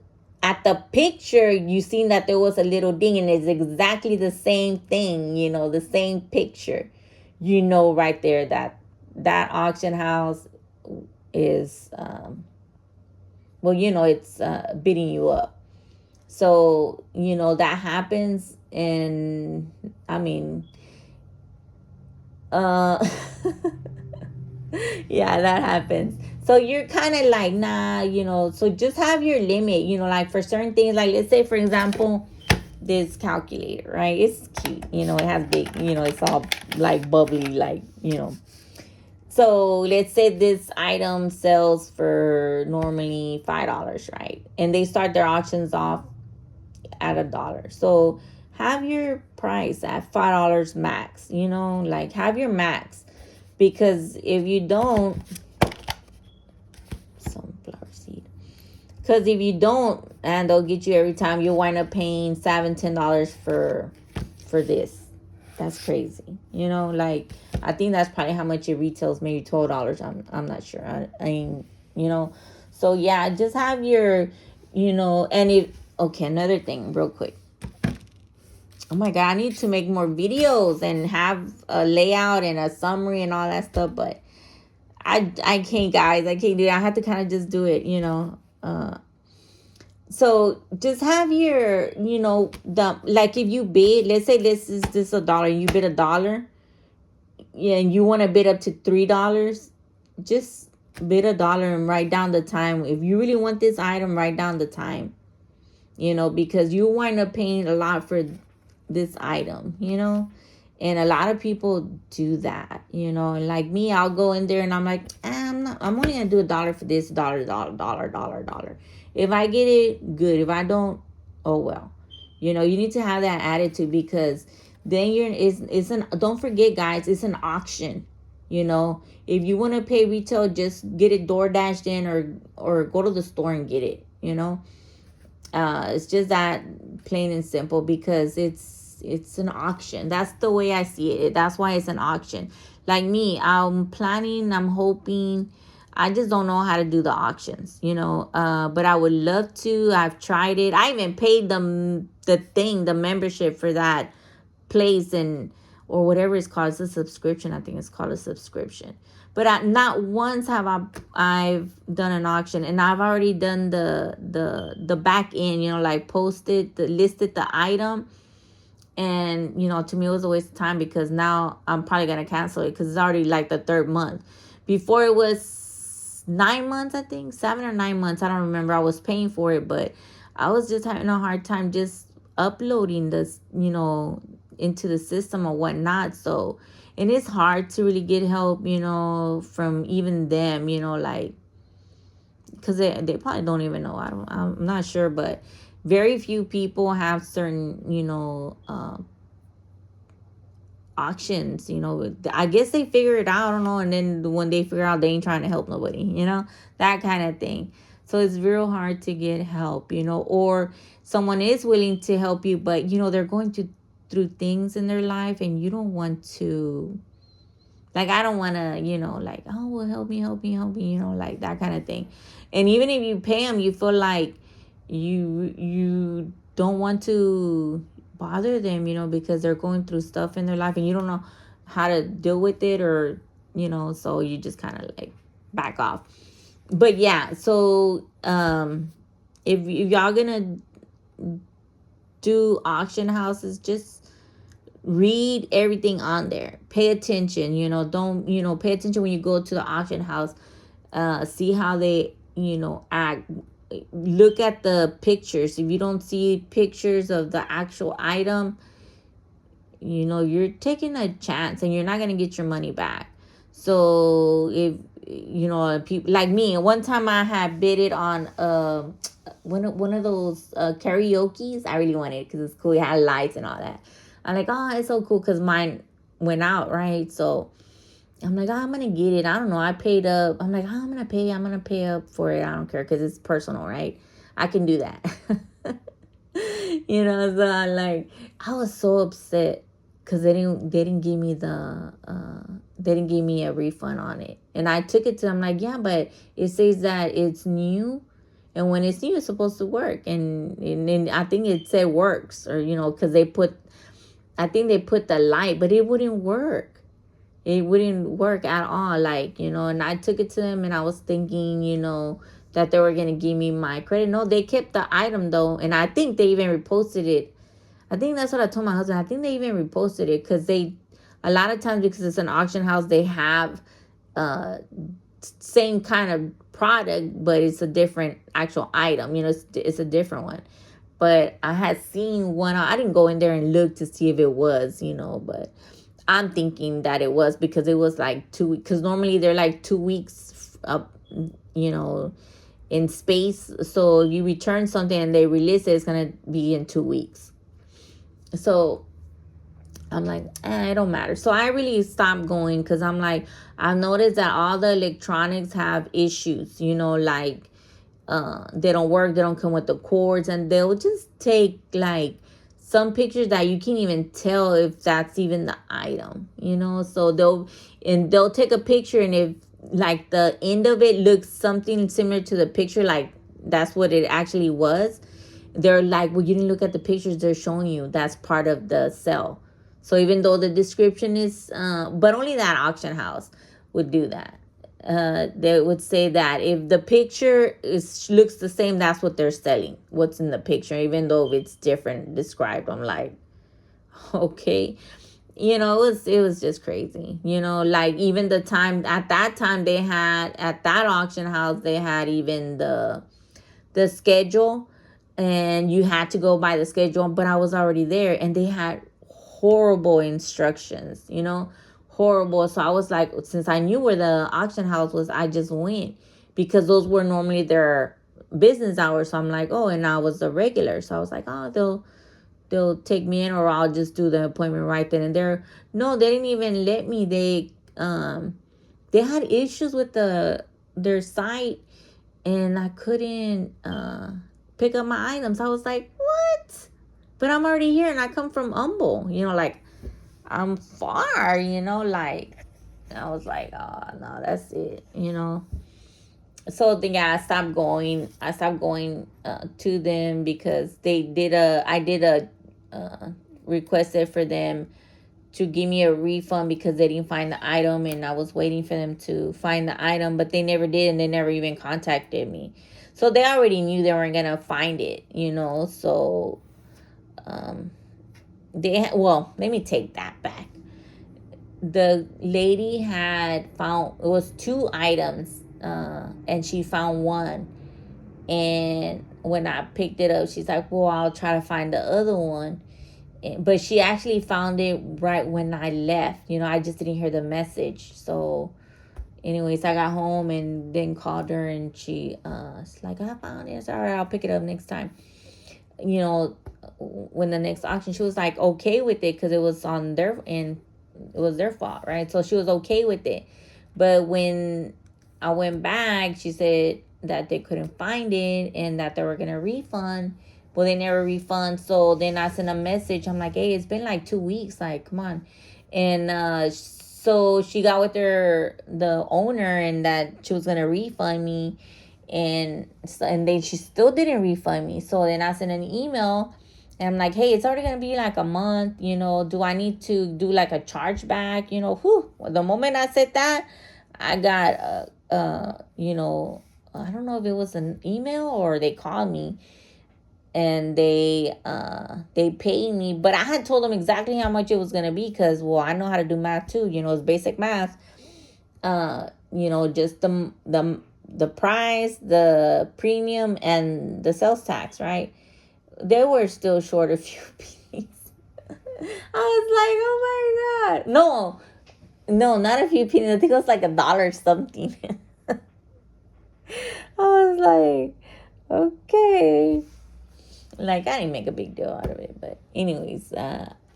at the picture, you seen that there was a little ding, and it's exactly the same thing, you know, the same picture. You know right there that auction house is well, you know, it's bidding you up. So, you know, that happens. And I mean, yeah, that happens. So you're kind of like, nah, you know, so just have your limit, you know, like for certain things, like let's say, for example, this calculator, right? It's cute, you know, it has big, you know, it's all like bubbly, like, you know. So let's say this item sells for normally $5, right? And they start their auctions off at $1. So have your price at $5 max, you know, like have your max. Because if you don't, sunflower seed. Because if you don't, and they'll get you every time, you'll wind up paying $7-10 for this. That's crazy. You know, like, I think that's probably how much it retails, maybe $12. I'm not sure. I mean, you know. So yeah, just have your, you know, and if okay, another thing real quick. Oh my god, I need to make more videos and have a layout and a summary and all that stuff, but I can't, guys. I can't do it. I have to kind of just do it, you know. So just have your, you know, the, like, if you bid, let's say this is $1, you bid $1, yeah, and you want to bid up to $3, just bid $1 and write down the time. If you really want this item, write down the time, you know, because you wind up paying a lot for this item, you know. And a lot of people do that, you know. And like me, I'll go in there and I'm like, I'm only gonna do $1 for this, dollar. If I get it, good. If I don't, oh well. You know, you need to have that attitude, because then it's an, don't forget, guys, it's an auction. You know, if you want to pay retail, just get it door dashed in, or go to the store and get it, you know. It's just that plain and simple, because it's an auction. That's the way I see it. That's why it's an auction. Like me, I'm hoping. I just don't know how to do the auctions, you know. But I would love to. I've tried it. I even paid them the membership for that place, and or whatever it's called. It's a subscription. I think it's called a subscription. But not once have I've done an auction, and I've already done the back end, you know, like listed the item. And, you know, to me, it was a waste of time, because now I'm probably going to cancel it, because it's already like the 3rd month. Before, it was 9 months, I think, 7 or 9 months. I don't remember. I was paying for it, but I was just having a hard time just uploading this, you know, into the system or whatnot. So, and it's hard to really get help, you know, from even them, you know, like, because they probably don't even know. I'm not sure, but very few people have certain, you know, auctions, you know. I guess they figure it out, I don't know, and then when they figure out, they ain't trying to help nobody, you know, that kind of thing. So it's real hard to get help, you know, or someone is willing to help you, but, you know, they're going through things in their life, and you don't want to, like, I don't want to, you know, like, oh, well, help me, you know, like that kind of thing. And even if you pay them, you feel like you don't want to bother them, you know, because they're going through stuff in their life, and you don't know how to deal with it, or, you know, so you just kind of like back off. But yeah, so if y'all gonna do auction houses, just read everything on there. Pay attention, you know. Don't, you know, pay attention when you go to the auction house. See how they, you know, act. Look at the pictures. If you don't see pictures of the actual item, you know, you're taking a chance, and you're not going to get your money back. So if, you know, people like me, one time I had bid it on one of those karaoke's. I really wanted it because it's cool. It had lights and all that. I'm like, oh, it's so cool, because mine went out, right? So I'm like, oh, I'm going to get it. I don't know. I paid up. I'm like, oh, I'm going to pay up for it. I don't care, because it's personal, right? I can do that. You know, so I'm like, I was so upset, because they didn't give me they didn't give me a refund on it. And I took it to them, like, yeah, but it says that it's new. And when it's new, it's supposed to work. And I think it said works, or, you know, because I think they put the light, but it wouldn't work. It wouldn't work at all, like, you know. And I took it to them, and I was thinking, you know, that they were going to give me my credit. No, they kept the item, though. And I think they even reposted it. I think that's what I told my husband. I think they even reposted it, because a lot of times, because it's an auction house, they have same kind of product, but it's a different actual item. You know, it's a different one. But I had seen one. I didn't go in there and look to see if it was, you know, but I'm thinking that it was, because it was like 2 weeks. Because normally they're like 2 weeks up, you know, in space. So you return something and they release it, it's going to be in 2 weeks. So I'm like, it don't matter. So I really stopped going because I'm like, I've noticed that all the electronics have issues, like they don't work, they don't come with the cords, and they'll just take like some pictures that you can't even tell if that's even the item, so they'll take a picture, and if like the end of it looks something similar to the picture, like that's what it actually was, they're like, well, you didn't look at the pictures, they're showing you that's part of the sale. So even though the description is but only that auction house would do that. They would say that if the picture looks the same, that's what they're selling, what's in the picture, even though it's different described. I'm like, okay. It was just crazy, like even the time at that time, they had at that auction house, they had even the schedule, and you had to go by the schedule, but I was already there, and they had horrible instructions, horrible. So I was like, since I knew where the auction house was, I just went, because those were normally their business hours. So I'm like, oh, and I was a regular, so I was like, oh, they'll take me in, or I'll just do the appointment right then and there. No, they didn't even let me. They had issues with their site, and I couldn't pick up my items. I was like, what? But I'm already here, and I come from Humble, like I'm far, like I was like, oh no, that's it. So then, yeah, I stopped going to them, because I did a requested for them to give me a refund because they didn't find the item, and I was waiting for them to find the item, but they never did, and they never even contacted me. So they already knew they weren't gonna find it. So um well, let me take that back. The lady had found, it was two items, and she found one, and when I picked it up, she's like, well, I'll try to find the other one. But she actually found it right when I left. I just didn't hear the message. So anyways, I got home and then called her, and she's like, I found it. It's all right, I'll pick it up next time. When the next auction, she was like okay with it, because it was on their end, it was their fault, right? So she was okay with it. But when I went back, she said that they couldn't find it, and that they were gonna refund. Well, they never refund. So then I sent a message. I'm like, hey, it's been like 2 weeks, like, come on. And so she got with the owner, and that she was gonna refund me, and then she still didn't refund me. So then I sent an email, and I'm like, hey, it's already gonna be like a month, do I need to do like a chargeback? The moment I said that, I got I don't know if it was an email or they called me, and they paid me. But I had told them exactly how much it was gonna be, because, well, I know how to do math too, it's basic math. Just the price, the premium, and the sales tax, right? They were still short a few pennies. I was like, oh my god. No, not a few pennies. I think it was like $1 something. I was like, okay. Like, I didn't make a big deal out of it. But anyways,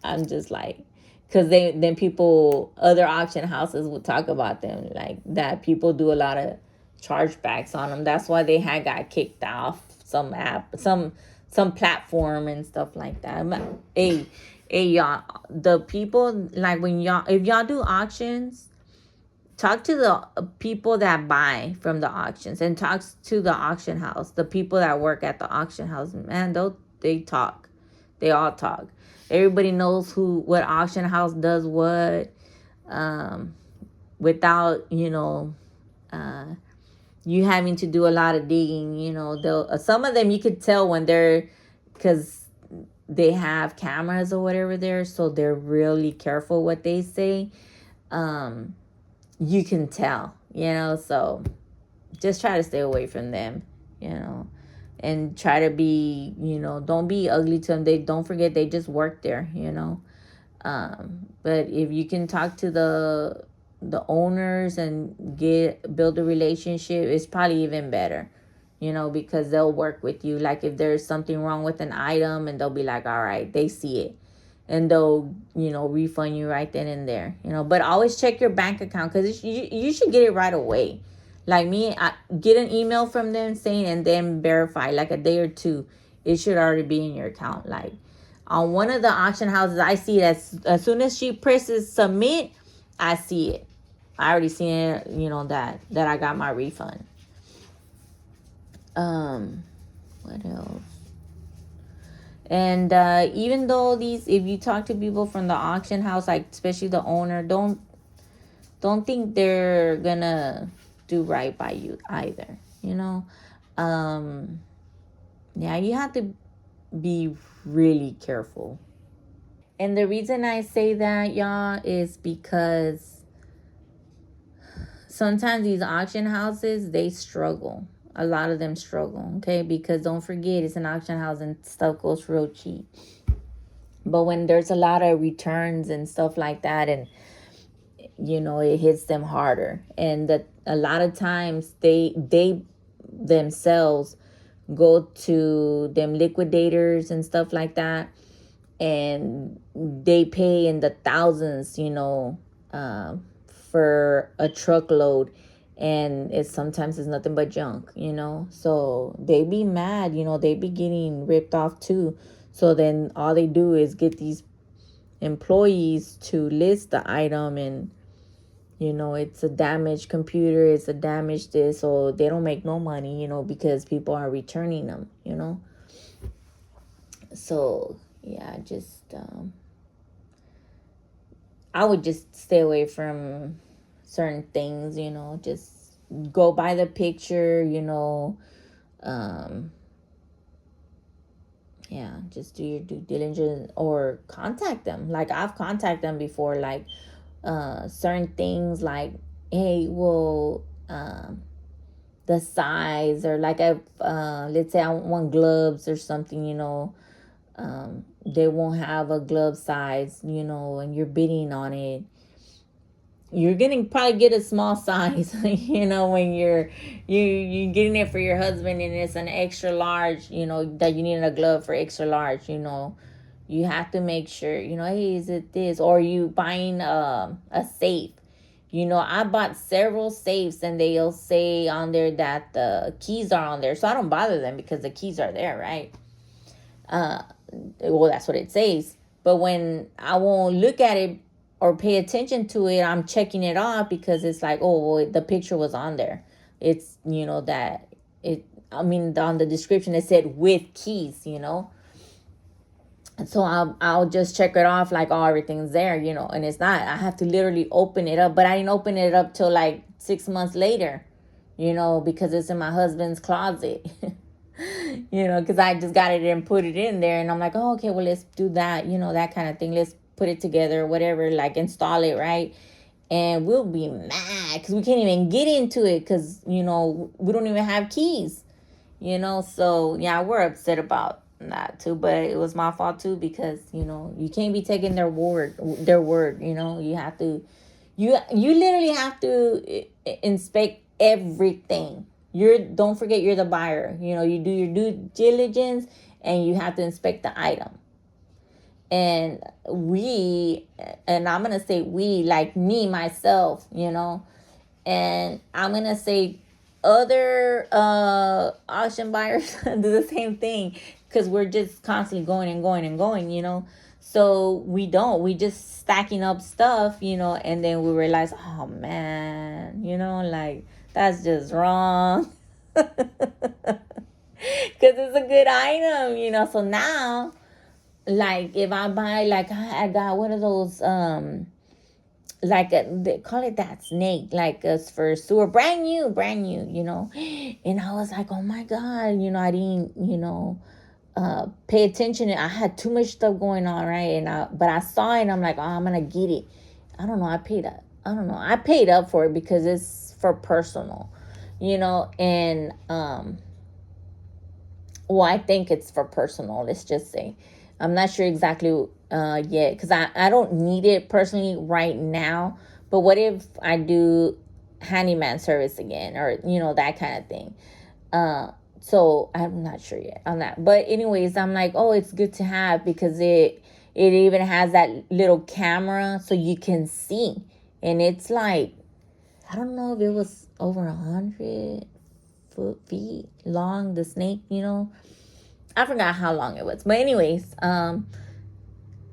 I'm just like, because then people, other auction houses would talk about them, like that people do a lot of chargebacks on them. That's why they had got kicked off some app, some platform and stuff like that. But, hey, y'all, the people, like, if y'all do auctions, talk to the people that buy from the auctions, and talk to the auction house, the people that work at the auction house. Man, they talk. They all talk. Everybody knows what auction house does what, without you having to do a lot of digging. They'll some of them you could tell when they're, because they have cameras or whatever there, so they're really careful what they say. You can tell, so just try to stay away from them, and try to be, don't be ugly to them. Don't forget, they just work there, but if you can talk to the owners and build a relationship, it's probably even better, because they'll work with you. Like, if there's something wrong with an item, and they'll be like, all right, they see it, and they'll, refund you right then and there, but always check your bank account, because you should get it right away. Like me, I get an email from them saying, and then verify like a day or two, it should already be in your account. Like on one of the auction houses, I see it as soon as she presses submit, I see it. I already seen it, that I got my refund. What else? And even though if you talk to people from the auction house, like especially the owner, don't think they're gonna do right by you either. Yeah, you have to be really careful. And the reason I say that, y'all, is because sometimes these auction houses, they struggle. A lot of them struggle, okay? Because don't forget, it's an auction house and stuff goes real cheap. But when there's a lot of returns and stuff like that, and it hits them harder. And that a lot of times they themselves go to them liquidators and stuff like that, and they pay in the thousands, for a truckload, and sometimes it's nothing but junk, so they be mad, they be getting ripped off too. So then all they do is get these employees to list the item, and it's a damaged computer, it's a damaged this, so they don't make no money, because people are returning them, so yeah, just I would just stay away from certain things, just go by the picture, um yeah, just do your due diligence, or contact them. Like I've contacted them before, like certain things, like, hey, well, the size, or like let's say I want gloves or something, they won't have a glove size, and you're bidding on it. You're gonna probably get a small size, when you getting it for your husband, and it's an extra large, that you need a glove for extra large, you have to make sure, hey, is it this? Or you buying a safe. I bought several safes, and they'll say on there that the keys are on there, so I don't bother them because the keys are there, right? Well, that's what it says. But when I won't look at it or pay attention to it, I'm checking it off, because it's like, oh, well, the picture was on there. It's, that it, I mean, on the description, it said with keys, And so I'll just check it off, like, oh, everything's there, and it's not. I have to literally open it up, but I didn't open it up till like 6 months later, because it's in my husband's closet. Because I just got it and put it in there, and I'm like, oh, okay, well, let's do that, that kind of thing. Let's put it together, whatever, like install it, right? And we'll be mad because we can't even get into it, because, we don't even have keys, so yeah, we're upset about that too. But it was my fault too, because, you can't be taking their word, you have to, you literally have to inspect everything. Don't forget, you're the buyer. You do your due diligence, and you have to inspect the item. And I'm gonna say we, like me, myself, and I'm gonna say other auction buyers do the same thing, because we're just constantly going and going and going. So we just stacking up stuff, and then we realize, oh man, like, that's just wrong. Because it's a good item, so now, like, if I buy, like, I got one of those like they call it that snake, like us for sewer, brand new, and I was like, oh my god, I didn't pay attention. I had too much stuff going on, right? But I saw it, and I'm like, oh, I'm gonna get it. I don't know, I paid up for it, because it's for personal, and well, I think it's for personal, let's just say. I'm not sure exactly yet, because I don't need it personally right now. But what if I do handyman service again, or that kind of thing? So I'm not sure yet on that. But anyways, I'm like, oh, it's good to have, because It even has that little camera so you can see. And it's like, I don't know if it was over 100 feet long, the snake, I forgot how long it was. But anyways,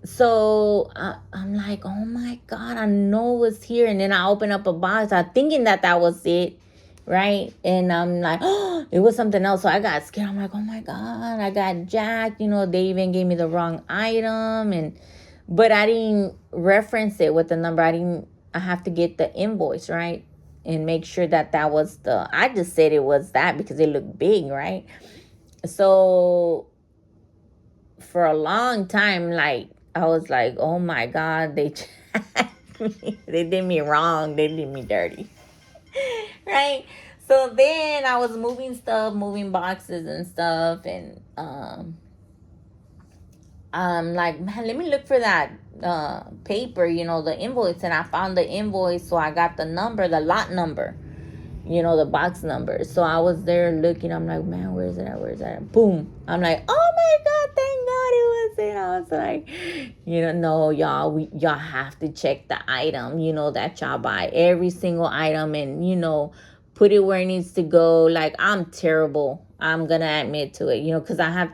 so I'm like, oh my God, I know it was here. And then I open up a box, I thinking that was it, right? And I'm like, oh, it was something else. So I got scared. I'm like, oh my God, I got jacked. They even gave me the wrong item. But I didn't reference it with the number. I have to get the invoice, right? And make sure that was I just said it was that because it looked big, right? So for a long time, like, I was like, oh my God, they they did me wrong. They did me dirty. Right? So then I was moving stuff, moving boxes and stuff. And I'm like, man, let me look for that paper, the invoice. And I found the invoice. So I got the number, the lot number, the box number. So I was there looking. I'm like, man, where is it at? Where is that? Boom. I'm like, oh my God, thank God it was it. I was like, no, y'all have to check the item, that y'all buy. Every single item, and, put it where it needs to go. Like, I'm terrible. I'm going to admit to it, because I have,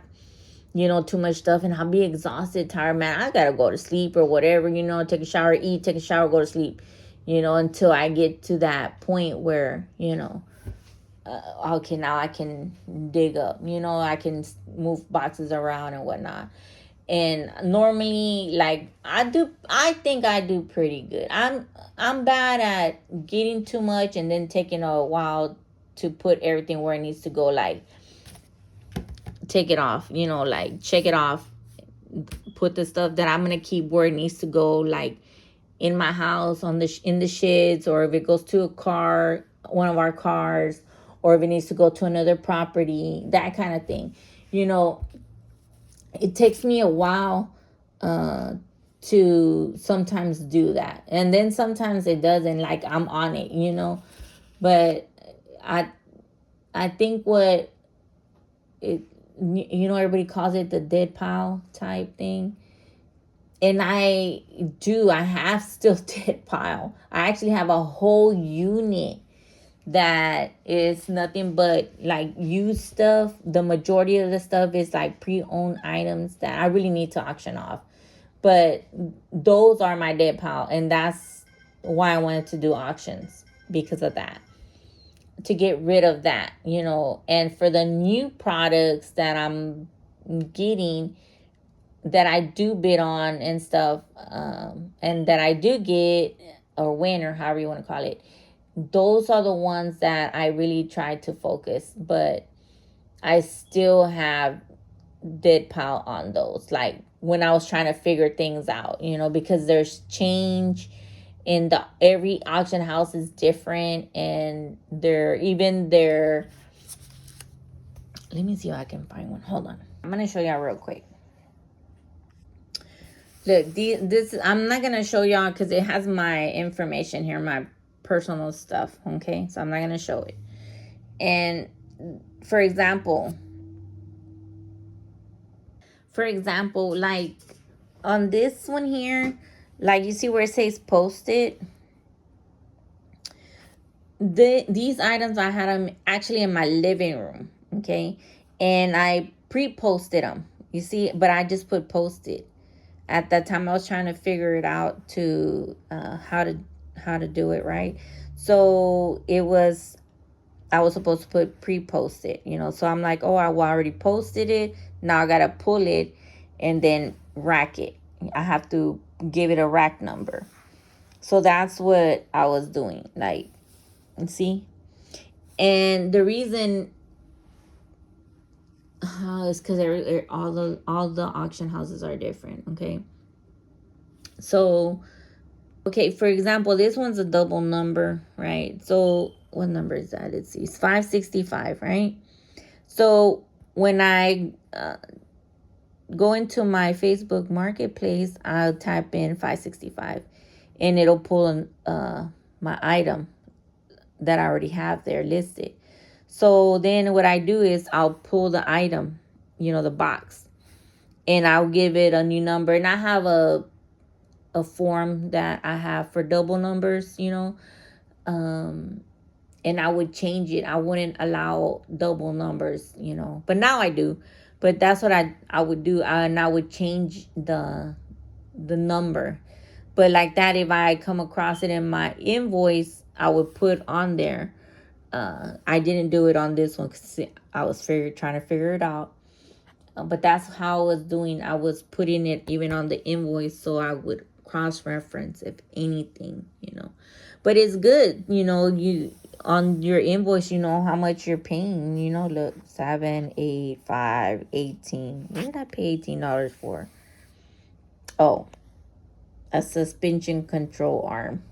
too much stuff, and I'll be exhausted, tired, man. I got to go to sleep or whatever, take a shower, eat, take a shower, go to sleep, until I get to that point where, okay, now I can dig up, I can move boxes around and whatnot. And normally, like, I think I do pretty good. I'm bad at getting too much and then taking a while to put everything where it needs to go, like, take it off, like, check it off, put the stuff that I'm gonna keep where it needs to go, like in my house, in the sheds, or if it goes to a car, one of our cars, or if it needs to go to another property, that kind of thing. It takes me a while to sometimes do that, and then sometimes it doesn't. Like, I'm on it, but I I think what it everybody calls it the dead pile type thing. And I have still dead pile. I actually have a whole unit that is nothing but like used stuff. The majority of the stuff is like pre-owned items that I really need to auction off. But those are my dead pile, and that's why I wanted to do auctions, because of that. To get rid of that, and for the new products that I'm getting, that I do bid on and stuff, and that I do get or win, or however you want to call it, those are the ones that I really try to focus. But I still have dead pile on those, like when I was trying to figure things out, because there's change in every auction house is different, and let me see if I can find one. Hold on, I'm gonna show y'all real quick. Look, this I'm not gonna show y'all because it has my information here, my personal stuff. Okay, so I'm not gonna show it. And for example, like on this one here, like you see where it says posted. These items, I had them actually in my living room. Okay, and I pre-posted them. You see, but I just put posted. At that time, I was trying to figure it out to how to do it right. So I was supposed to put pre-posted, So I'm like, oh, I already posted it. Now I gotta pull it and then rack it. I have to give it a rack number. So that's what I was doing. Like, see, and the reason is because all the auction houses are different. Okay, so. Okay, for example, this one's a double number, right? So what number is that? Let's see. It's 565, right? So when I go into my Facebook Marketplace, I'll type in 565, and it'll pull my item that I already have there listed. So then what I do is I'll pull the item, the box, and I'll give it a new number. And I have a form that I have for double numbers, and I would change it. I wouldn't allow double numbers, but now I do. But that's what I would do, and I would change the number. But like that, if I come across it in my invoice, I would put on there. I didn't do it on this one because I was trying to figure it out. But that's how I was doing. I was putting it even on the invoice so I would cross-reference if anything. But it's good, you on your invoice, you know how much you're paying. Look, 7, 8, 5, 18. What did I pay $18 for? Oh, a suspension control arm.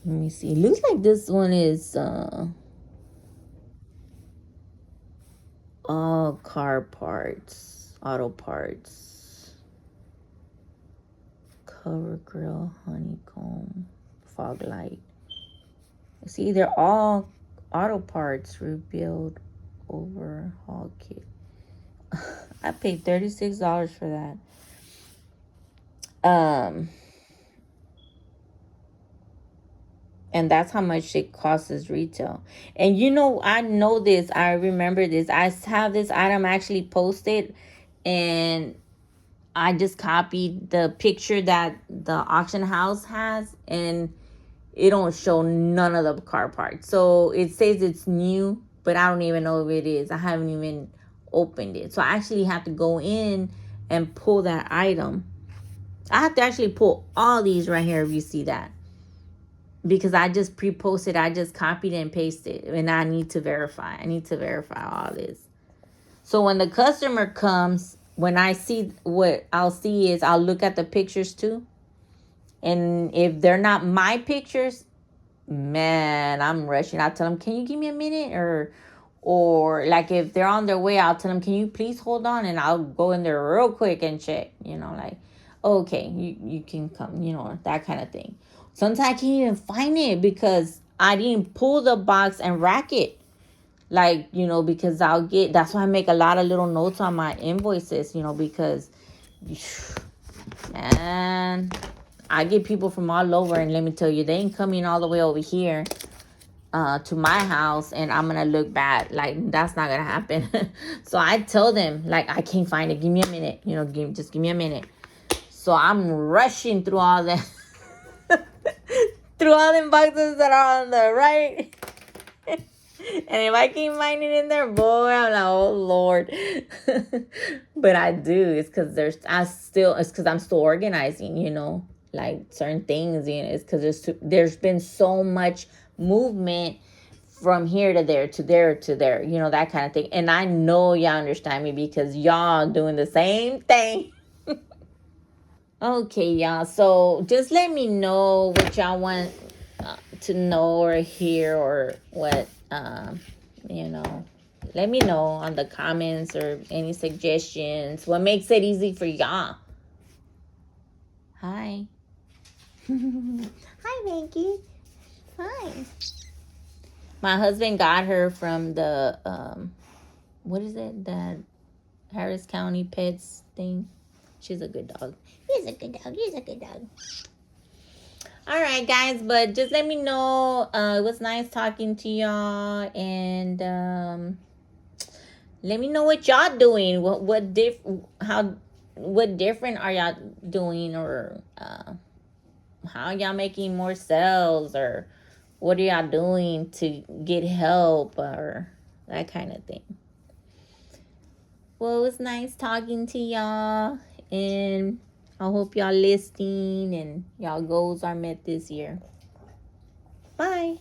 Let me see. It looks like this one is all car parts, auto parts, cover grill, honeycomb, fog light. See, they're all auto parts, rebuild, overhaul kit. I paid $36 for that. And that's how much it costs retail. And I know this. I remember this. I have this item actually posted, and I just copied the picture that the auction house has, and it don't show none of the car parts. So it says it's new, but I don't even know if it is. I haven't even opened it. So I actually have to go in and pull that item. I have to actually pull all these right here if you see that. Because I just pre-posted, I just copied and pasted, and I need to verify. I need to verify all this. So when the customer comes, when I see, what I'll see is I'll look at the pictures too. And if they're not my pictures, man, I'm rushing. I'll tell them, can you give me a minute? Or like if they're on their way, I'll tell them, can you please hold on? And I'll go in there real quick and check, like, okay, you can come, that kind of thing. Sometimes I can't even find it because I didn't pull the box and rack it. Like, because that's why I make a lot of little notes on my invoices, because, man, I get people from all over, and let me tell you, they ain't coming all the way over here to my house, and I'm gonna look bad. Like, that's not gonna happen. So I tell them, like, I can't find it. Give me a minute. Just give me a minute. So I'm rushing through all that. Through all them boxes that are on the right. And if I keep finding it in there, boy, I'm like, oh Lord. But I do. It's because I'm still organizing, like certain things. It's because there's been so much movement from here to there, to there, to there, that kind of thing. And I know y'all understand me because y'all doing the same thing. Okay, y'all. So just let me know what y'all want to know or hear, or what, let me know on the comments or any suggestions. What makes it easy for y'all? Hi. Hi, Maggie. Hi. My husband got her from the, what is it? That Harris County Pets thing. She's a good dog. He's a good dog. He's a good dog. All right, guys, but just let me know. It was nice talking to y'all, and let me know what y'all doing. What different are y'all doing, or how y'all making more sales, or what are y'all doing to get help, or that kind of thing. Well, it was nice talking to y'all, and I hope y'all listening and y'all goals are met this year. Bye.